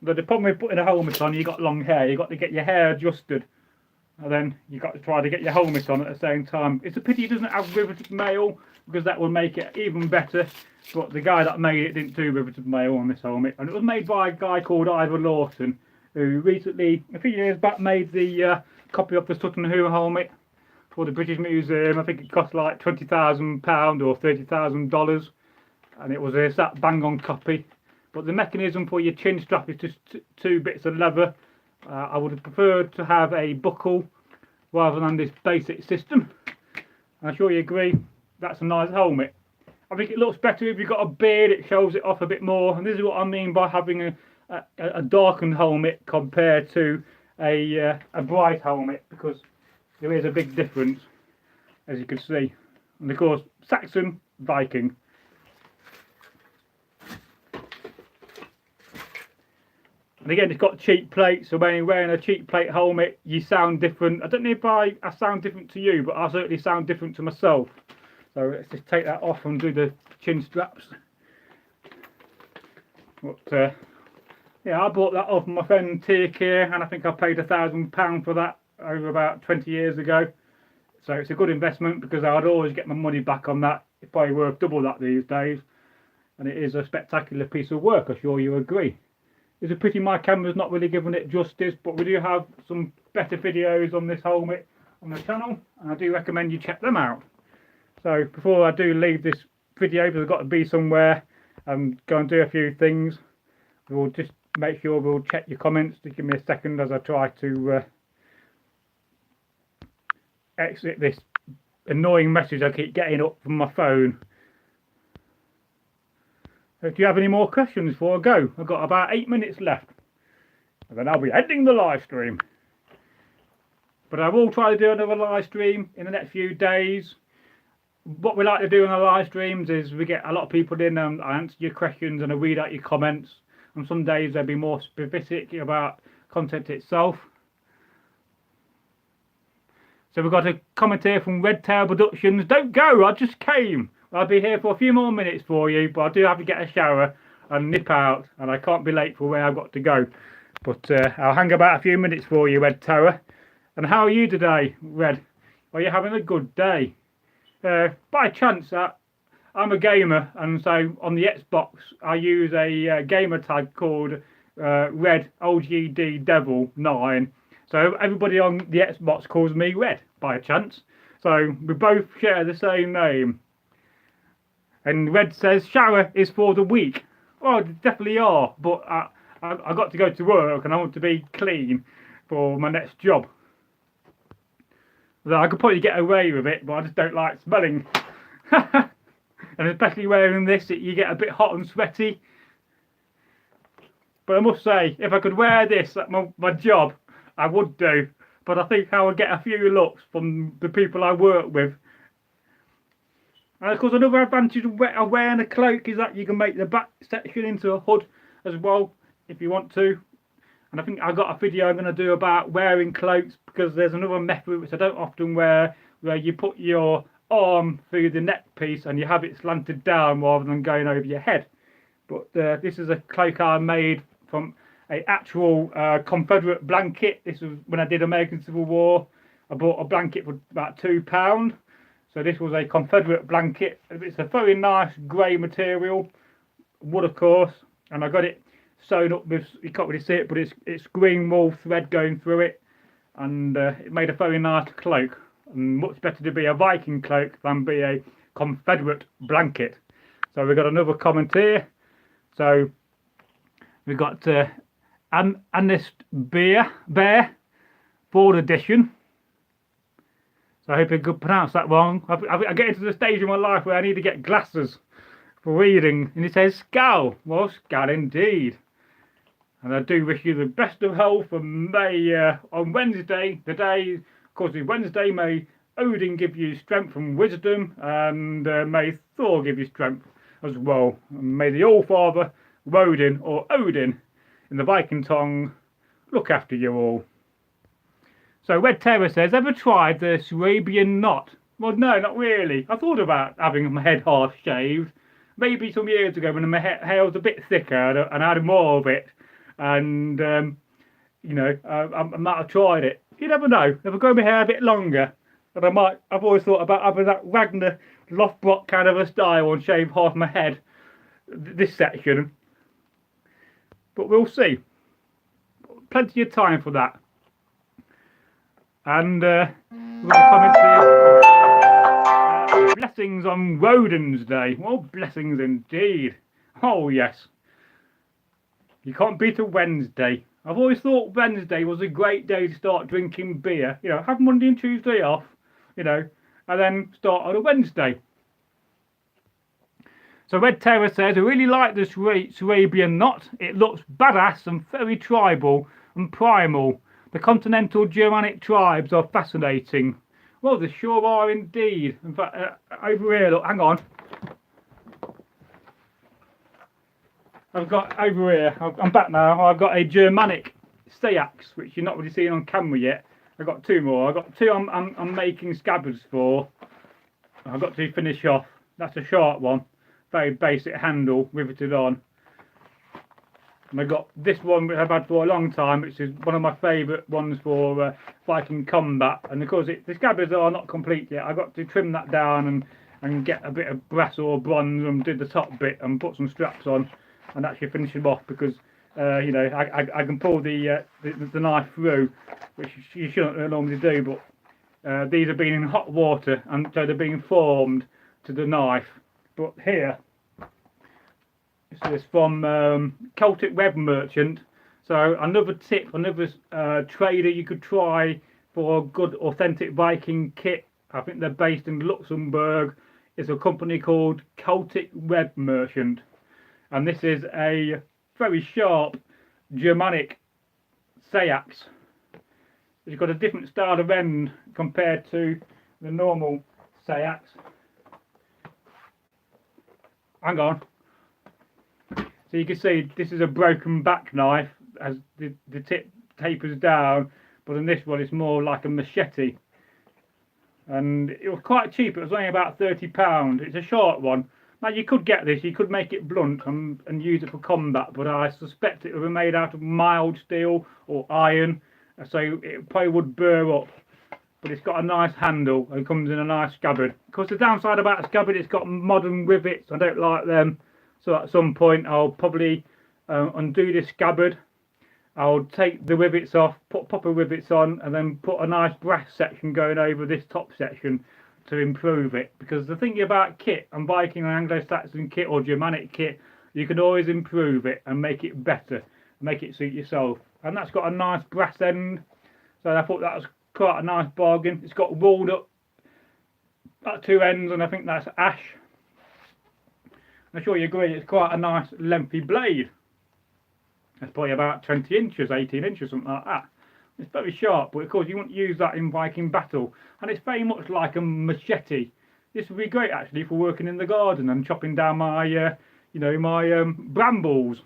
But the problem with putting a helmet on, you got long hair, you got to get your hair adjusted, and then you got to try to get your helmet on at the same time. It's a pity it doesn't have riveted mail, because that would make it even better. But the guy that made it didn't do riveted mail on this helmet, and it was made by a guy called Ivor Lawson, who recently, a few years back, made the copy of the Sutton Hoo helmet for the British Museum. I think it cost like £20,000 or $30,000, and it was that bang on copy. But the mechanism for your chin strap is just two bits of leather. I would have preferred to have a buckle rather than this basic system. I'm sure you agree that's a nice helmet. I think it looks better if you've got a beard, it shows it off a bit more, and this is what I mean by having a darkened helmet compared to a bright helmet, because there is a big difference, as you can see. And of course, Saxon, Viking. And again, it's got cheap plates, so when you're wearing a cheap plate helmet, you sound different. I don't know if I sound different to you, but I certainly sound different to myself. So let's just take that off and do the chin straps. But yeah, I bought that off my friend Tirk here, and I think I paid £1,000 for that over about 20 years ago. So it's a good investment, because I'd always get my money back on that. It's probably worth double that these days, and it is a spectacular piece of work, I'm sure you agree. It's a pity my camera's not really giving it justice, but we do have some better videos on this helmet on the channel, and I do recommend you check them out. So before I do leave this video, because I've got to be somewhere and go and do a few things, we'll just make sure we'll check your comments. Just give me a second as I try to exit this annoying message I keep getting up from my phone. Do you have any more questions before I go? I've got about 8 minutes left, and then I'll be ending the live stream. But I will try to do another live stream in the next few days. What we like to do in the live streams is we get a lot of people in, and I answer your questions and I read out your comments. And some days they'll be more specific about content itself. So we've got a comment here from Red Tail Productions. Don't go, I just came. I'll be here for a few more minutes for you, but I do have to get a shower and nip out, and I can't be late for where I've got to go. But I'll hang about a few minutes for you, Red Tower. And how are you today, Red? Are you having a good day? By chance, I'm a gamer, and so on the Xbox I use a gamer tag called Red OGD Devil 9. So everybody on the Xbox calls me Red by chance. So we both share the same name. And Red says shower is for the weak. Well, they definitely are, but I got to go to work and I want to be clean for my next job. So I could probably get away with it, but I just don't like smelling. And especially wearing this, you get a bit hot and sweaty. But I must say, if I could wear this at my job, I would do. But I think I would get a few looks from the people I work with. And of course, another advantage of wearing a cloak is that you can make the back section into a hood as well, if you want to. And I think I've got a video I'm going to do about wearing cloaks, because there's another method which I don't often wear, where you put your arm through the neck piece and you have it slanted down rather than going over your head. But this is a cloak I made from a actual Confederate blanket. This was when I did American Civil War. I bought a blanket for about £2. So this was a Confederate blanket. It's a very nice grey material, wood of course, and I got it sewn up with, you can't really see it, but it's green wool thread going through it, and it made a very nice cloak. And much better to be a Viking cloak than be a Confederate blanket. So we've got another comment here. So we've got Honest Bear 4th edition. So I hope I could pronounce that wrong. I get into the stage in my life where I need to get glasses for reading, and it says Scal. Well, Scal indeed. And I do wish you the best of health, and may on Wednesday, the day, of course it's Wednesday, may Odin give you strength and wisdom, and may Thor give you strength as well. And may the All-Father, Rodin, or Odin, in the Viking tongue, look after you all. So Red Terror says, ever tried the Swabian knot? Well, no, not really. I thought about having my head half shaved, maybe some years ago when my hair was a bit thicker and I had more of it. And, you know, I might have tried it. You never know. If I grow my hair a bit longer, then I've always thought about having that Ragnar Lothbrok kind of a style and shave half my head, this section. But we'll see. Plenty of time for that. And we've got a comment here. Blessings on Rodin's Day. Well, blessings indeed. Oh, yes. You can't beat a Wednesday. I've always thought Wednesday was a great day to start drinking beer. You know, have Monday and Tuesday off, you know, and then start on a Wednesday. So Red Terror says, I really like this Swabian knot. It looks badass and very tribal and primal. The continental Germanic tribes are fascinating. Well, they sure are indeed. In fact, over here, look, hang on. I've got over here, I'm back now, I've got a Germanic Sayax, which you're not really seeing on camera yet. I've got 2 more. I've got 2 I'm making scabbards for. I've got to finish off. That's a sharp one. Very basic handle, riveted on. And I've got this one which I've had for a long time, which is one of my favourite ones for Viking combat. And of course, the scabbards are not complete yet. I've got to trim that down and get a bit of brass or bronze and do the top bit and put some straps on and actually finish them off, because you know, I can pull the knife through, which you shouldn't normally do, but these have been in hot water and so they're being formed to the knife. But here, this is from Celtic Web Merchant. So another tip, another trader you could try for a good authentic Viking kit. I think they're based in Luxembourg. It's a company called Celtic Web Merchant, and this is a very sharp Germanic Sayax. It's got a different style of end compared to the normal Sayax. Hang on. So you can see this is a broken back knife as the tip tapers down, but on this one it's more like a machete. And it was quite cheap, it was only about £30. It's a short one. Now you could get this, you could make it blunt and use it for combat, but I suspect it would be made out of mild steel or iron, so it probably would burr up. But it's got a nice handle and comes in a nice scabbard. Of course, the downside about a scabbard, it's got modern rivets. I don't like them, so at some point I'll probably undo this scabbard. I'll take the rivets off, put proper rivets on, and then put a nice brass section going over this top section to improve it. Because the thing about kit and Viking and Anglo-Saxon kit or Germanic kit, you can always improve it and make it better, make it suit yourself. And that's got a nice brass end, so I thought that was quite a nice bargain. It's got rolled up at 2 ends, and I think that's ash. I'm sure you agree, it's quite a nice lengthy blade. It's probably about 20 inches, 18 inches, something like that. It's very sharp, but of course you wouldn't use that in Viking battle. And it's very much like a machete. This would be great actually for working in the garden and chopping down my, you know, my brambles.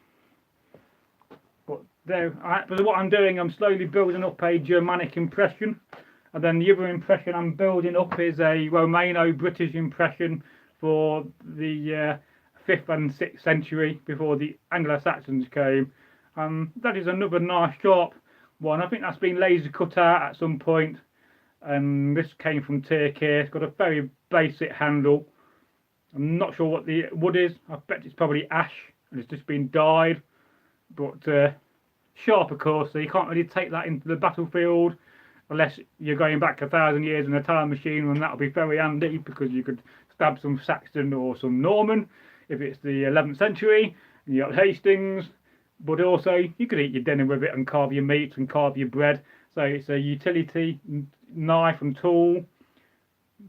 But there, but what I'm doing, I'm slowly building up a Germanic impression. And then the other impression I'm building up is a Romano-British impression for the 5th and 6th century, before the Anglo-Saxons came. That is another nice sharp one. I think that's been laser cut out at some point, and this came from Turkey. It's got a very basic handle. I'm not sure what the wood is. I bet it's probably ash and it's just been dyed, but sharp of course, so you can't really take that into the battlefield unless you're going back 1,000 years in a time machine, and that'll be very handy because you could stab some Saxon or some Norman if it's the 11th century and you got Hastings. But also you could eat your dinner with it and carve your meat and carve your bread. So it's a utility knife and tool,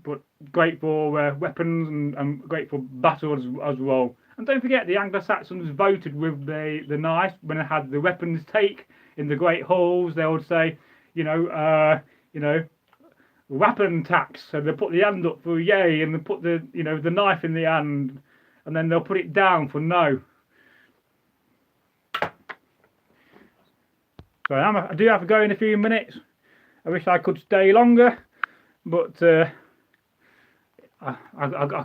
but great for weapons and great for battle as well. And don't forget, the Anglo-Saxons voted with the knife when it had the weapons take in the great halls. They would say, weapon tax. So they put the hand up for yay, and they put the knife in the hand, and then they'll put it down for no. So I do have to go in a few minutes. I wish I could stay longer, but I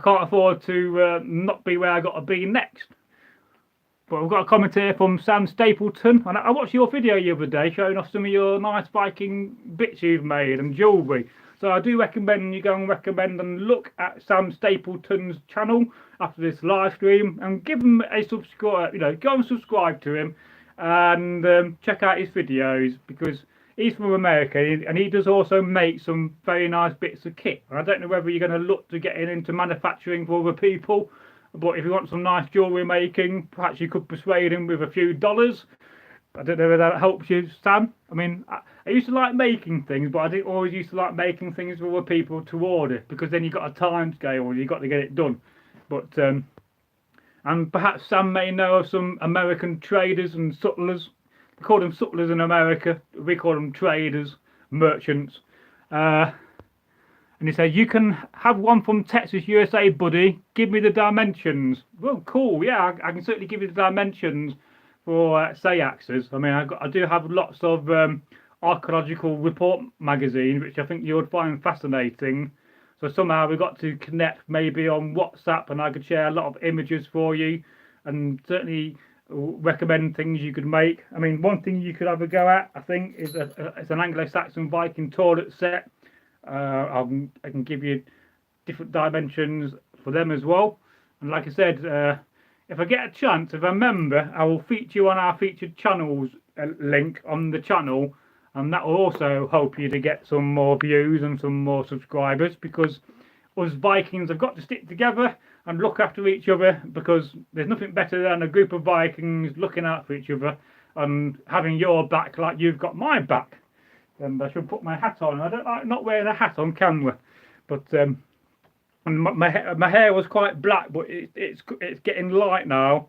can't afford to not be where I got to be next. But I've got a comment here from Sam Stapleton, and I watched your video the other day showing off some of your nice Viking bits you've made and jewellery. So I do recommend you go and look at Sam Stapleton's channel after this live stream and give him a subscribe. Go and subscribe to him and check out his videos, because he's from America and he does also make some very nice bits of kit. And I don't know whether you're going to look to get into manufacturing for other people, but if you want some nice jewellery making, perhaps you could persuade him with a few dollars. I don't know whether that helps you, Sam. I mean, I used to like making things, but I didn't always used to like making things for other people to order, because then you've got a time scale and you've got to get it done. But and perhaps Sam may know of some American traders and sutlers. They call them sutlers in America. We call them traders, merchants. And he said, you can have one from Texas, USA, buddy. Give me the dimensions. Well, cool. Yeah, I can certainly give you the dimensions for Saxes. I mean, I do have lots of archaeological report magazines, which I think you would find fascinating. So somehow we got to connect, maybe on WhatsApp, and I could share a lot of images for you, and certainly recommend things you could make. I mean, one thing you could have a go at, I think, is it's an Anglo-Saxon Viking toilet set. I can give you different dimensions for them as well. And like I said, if I get a chance, if I remember, I will feature you on our featured channels link on the channel, and that will also help you to get some more views and some more subscribers, because us Vikings have got to stick together and look after each other, because there's nothing better than a group of Vikings looking out for each other and having your back like you've got my back. And I should put my hat on. I don't like not wearing a hat on camera, but and my hair was quite black, but it's getting light now,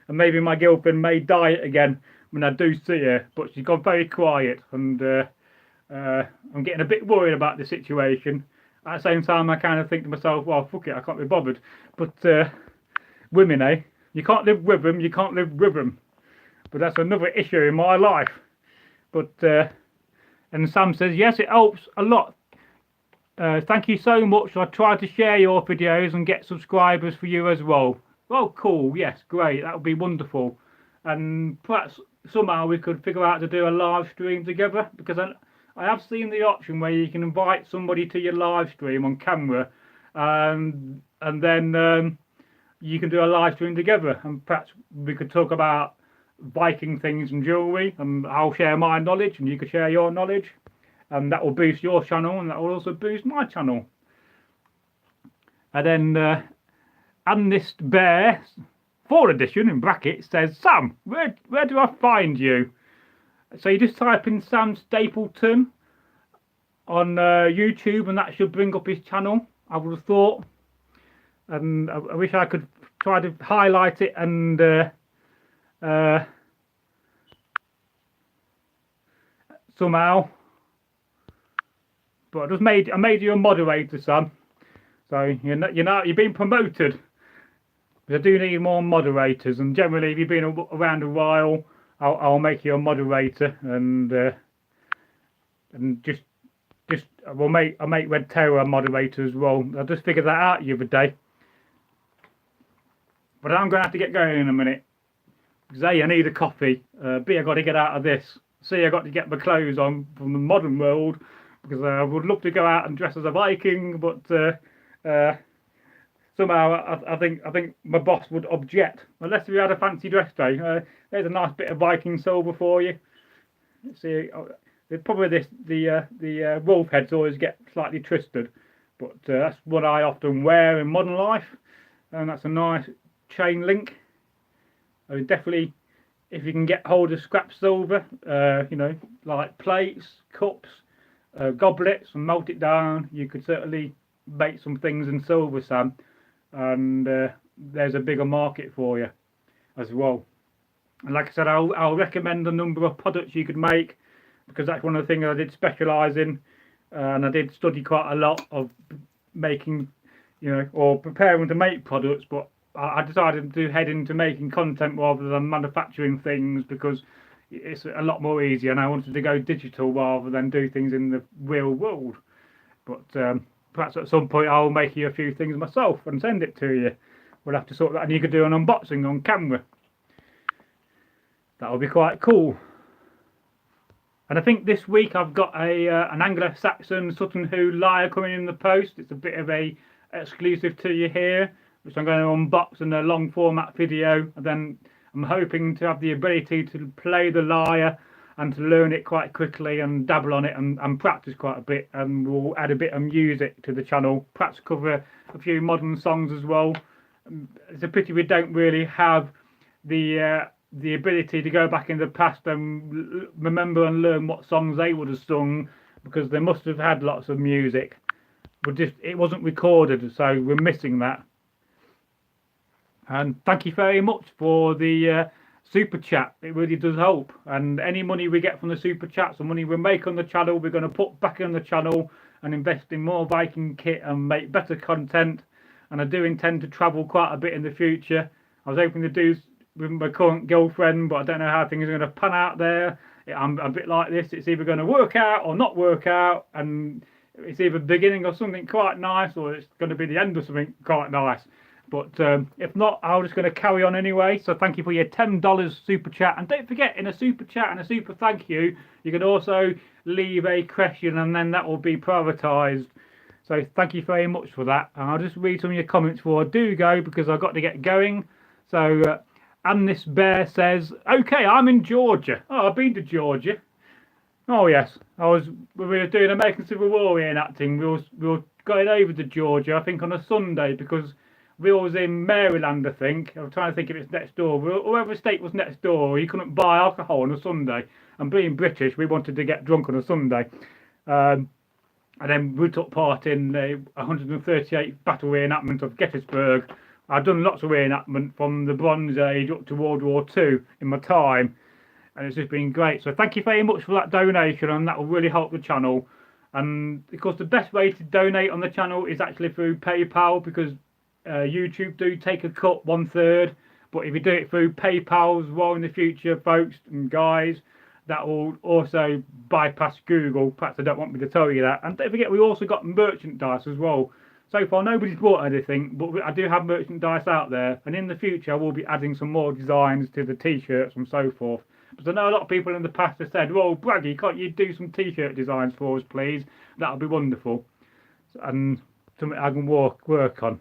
and maybe my girlfriend may dye it again when I do see her. But she's gone very quiet, and I'm getting a bit worried about the situation. At the same time, I kind of think to myself, well, fuck it, I can't be bothered. But women, eh? You can't live with them, you can't live with them. But that's another issue in my life. But and Sam says, yes, it helps a lot. Thank you so much. I try to share your videos and get subscribers for you as well. Well, cool. Yes, great. That would be wonderful. And perhaps somehow we could figure out to do a live stream together, because I have seen the option where you can invite somebody to your live stream on camera, and then you can do a live stream together, and perhaps we could talk about Viking things and jewellery, and I'll share my knowledge and you could share your knowledge, and that will boost your channel, and that will also boost my channel. And then and this bear 4th edition in brackets says, Sam, where do I find you? So you just type in Sam Stapleton on YouTube, and that should bring up his channel, I would have thought. And I wish I could try to highlight it and somehow, but I made you a moderator, Sam. So you've been promoted. But I do need more moderators, and generally, if you've been around a while, I'll make you a moderator, and just I'll make Red Terror a moderator as well. I just figured that out the other day. But I'm going to have to get going in a minute. Because A, I need a coffee. B, I got to get out of this. C, I got to get my clothes on from the modern world, because I would love to go out and dress as a Viking, but somehow I think my boss would object unless we had a fancy dress day. There's a nice bit of Viking silver for you. Let's see, probably the wolf heads always get slightly twisted, but that's what I often wear in modern life, and that's a nice chain link. I mean, definitely, if you can get hold of scrap silver, you know, like plates, cups, goblets, and melt it down, you could certainly make some things in silver, Sam, and there's a bigger market for you as well. And like I said, I'll recommend a number of products you could make, because that's one of the things I did specialise in, and I did study quite a lot of making, you know, or preparing to make products, but I decided to head into making content rather than manufacturing things, because it's a lot more easy, and I wanted to go digital rather than do things in the real world. But perhaps at some point I'll make you a few things myself and send it to you. We'll have to sort that, and you could do an unboxing on camera. That would be quite cool. And I think this week I've got an Anglo-Saxon Sutton Hoo lyre coming in the post. It's a bit of a exclusive to you here, which I'm going to unbox in a long format video, and then I'm hoping to have the ability to play the lyre and to learn it quite quickly and dabble on it and practice quite a bit, and we'll add a bit of music to the channel, perhaps cover a few modern songs as well. It's a pity we don't really have the ability to go back in the past and remember and learn what songs they would have sung, because they must have had lots of music, but just it wasn't recorded, so we're missing that. And thank you very much for the super chat. It really does help, and any money we get from the super chats, or money we make on the channel, we're going to put back on the channel and invest in more Viking kit and make better content. And I do intend to travel quite a bit in the future. I was hoping to do with my current girlfriend, but I don't know how things are going to pan out there. I'm a bit like this, it's either going to work out or not work out, and it's either the beginning of something quite nice, or it's going to be the end of something quite nice. But if not, I'm just going to carry on anyway. So thank you for your $10 super chat, and don't forget, in a super chat and a super thank you, you can also leave a question, and then that will be prioritised. So thank you very much for that, and I'll just read some of your comments before I do go, because I've got to get going. So and this bear says, okay, I'm in Georgia. Oh, I've been to Georgia. Oh yes, we were doing American Civil War reenacting. We were going over to Georgia, I think on a Sunday, because we was in Maryland, I think. I'm trying to think if it's next door. Whoever state was next door, you couldn't buy alcohol on a Sunday. And being British, we wanted to get drunk on a Sunday. And then we took part in the 138th Battle Reenactment of Gettysburg. I've done lots of reenactment from the Bronze Age up to World War II in my time, and it's just been great. So thank you very much for that donation, and that will really help the channel. And of course, the best way to donate on the channel is actually through PayPal, because YouTube do take a cut, 1/3. But if you do it through PayPal as well in the future, folks and guys, that will also bypass Google. Perhaps they don't want me to tell you that. And don't forget, we also got merchandise as well. So far, nobody's bought anything, but I do have merchandise out there, and in the future I will be adding some more designs to the t-shirts and so forth. But I know a lot of people in the past have said, well, Bragi, can't you do some t-shirt designs for us, please? That would be wonderful, and something I can work on.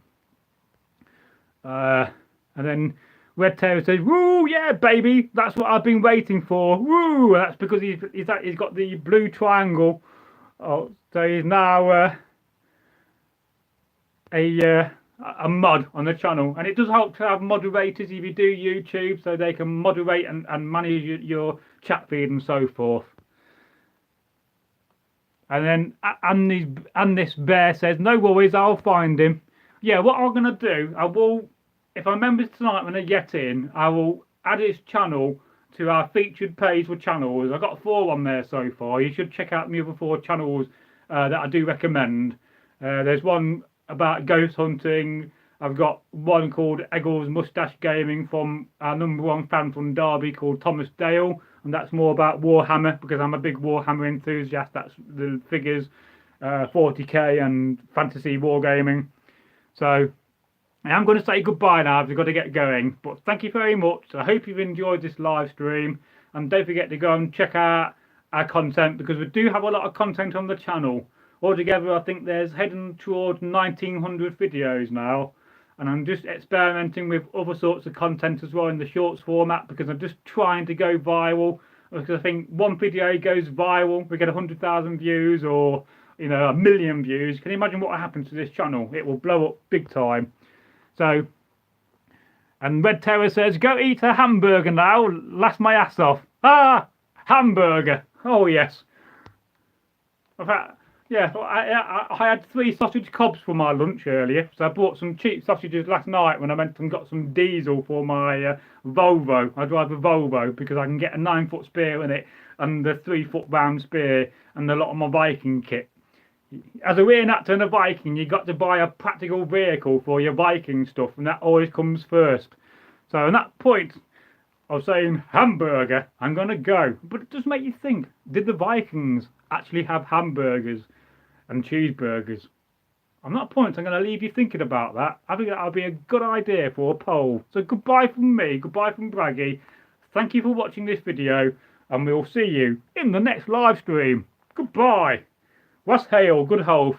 And then Red Tail says, woo, yeah, baby, that's what I've been waiting for. Woo, that's because he's got the blue triangle. Oh, so he's now a mod on the channel, and it does help to have moderators if you do YouTube, so they can moderate and manage your chat feed and so forth. And then and this bear says, no worries, I'll find him. Yeah, what I'm gonna do, I will, if I remember tonight when I get in, I will add his channel to our featured page for channels. I've got 4 on there so far. You should check out the other 4 channels that I do recommend. There's one about ghost hunting. I've got one called Eggles Mustache Gaming from our #1 fan from Derby called Thomas Dale, and that's more about Warhammer, because I'm a big Warhammer enthusiast. That's the figures, 40k and fantasy wargaming. So I am going to say goodbye now, I've got to get going, but thank you very much. I hope you've enjoyed this live stream, and don't forget to go and check out our content, because we do have a lot of content on the channel. Altogether, I think there's heading towards 1900 videos now, and I'm just experimenting with other sorts of content as well in the shorts format, because I'm just trying to go viral. Because I think one video goes viral, we get 100,000 views, or 1,000,000 views. Can you imagine what happens to this channel? It will blow up big time. So, and Red Terror says, go eat a hamburger now, laugh my ass off. Ah, hamburger. Oh yes. Yeah, I had 3 sausage cobs for my lunch earlier, so I bought some cheap sausages last night when I went and got some diesel for my Volvo. I drive a Volvo because I can get a 9-foot spear in it, and the 3-foot round spear, and a lot of my Viking kit. As a reenactor and a Viking, you got to buy a practical vehicle for your Viking stuff, and that always comes first. So at that point of saying hamburger, I'm gonna go. But it does make you think, did the Vikings actually have hamburgers and cheeseburgers? On that point, I'm going to leave you thinking about that. I think that'll be a good idea for a poll. So goodbye from me, goodbye from Bragi. Thank you for watching this video, and we'll see you in the next live stream. Goodbye. Was hail, good health.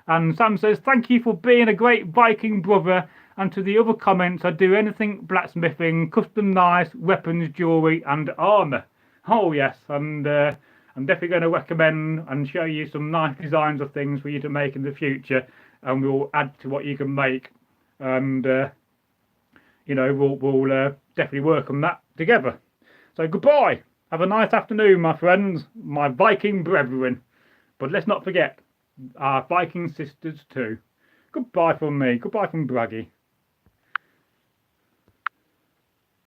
And Sam says, thank you for being a great Viking brother. And to the other comments, I do anything blacksmithing, custom knives, weapons, jewellery and armour. Oh yes, and I'm definitely going to recommend and show you some nice designs of things for you to make in the future, and we'll add to what you can make, and we'll definitely work on that together. So goodbye. Have a nice afternoon, my friends, my Viking brethren. But let's not forget our Viking sisters too. Goodbye from me. Goodbye from Bragi.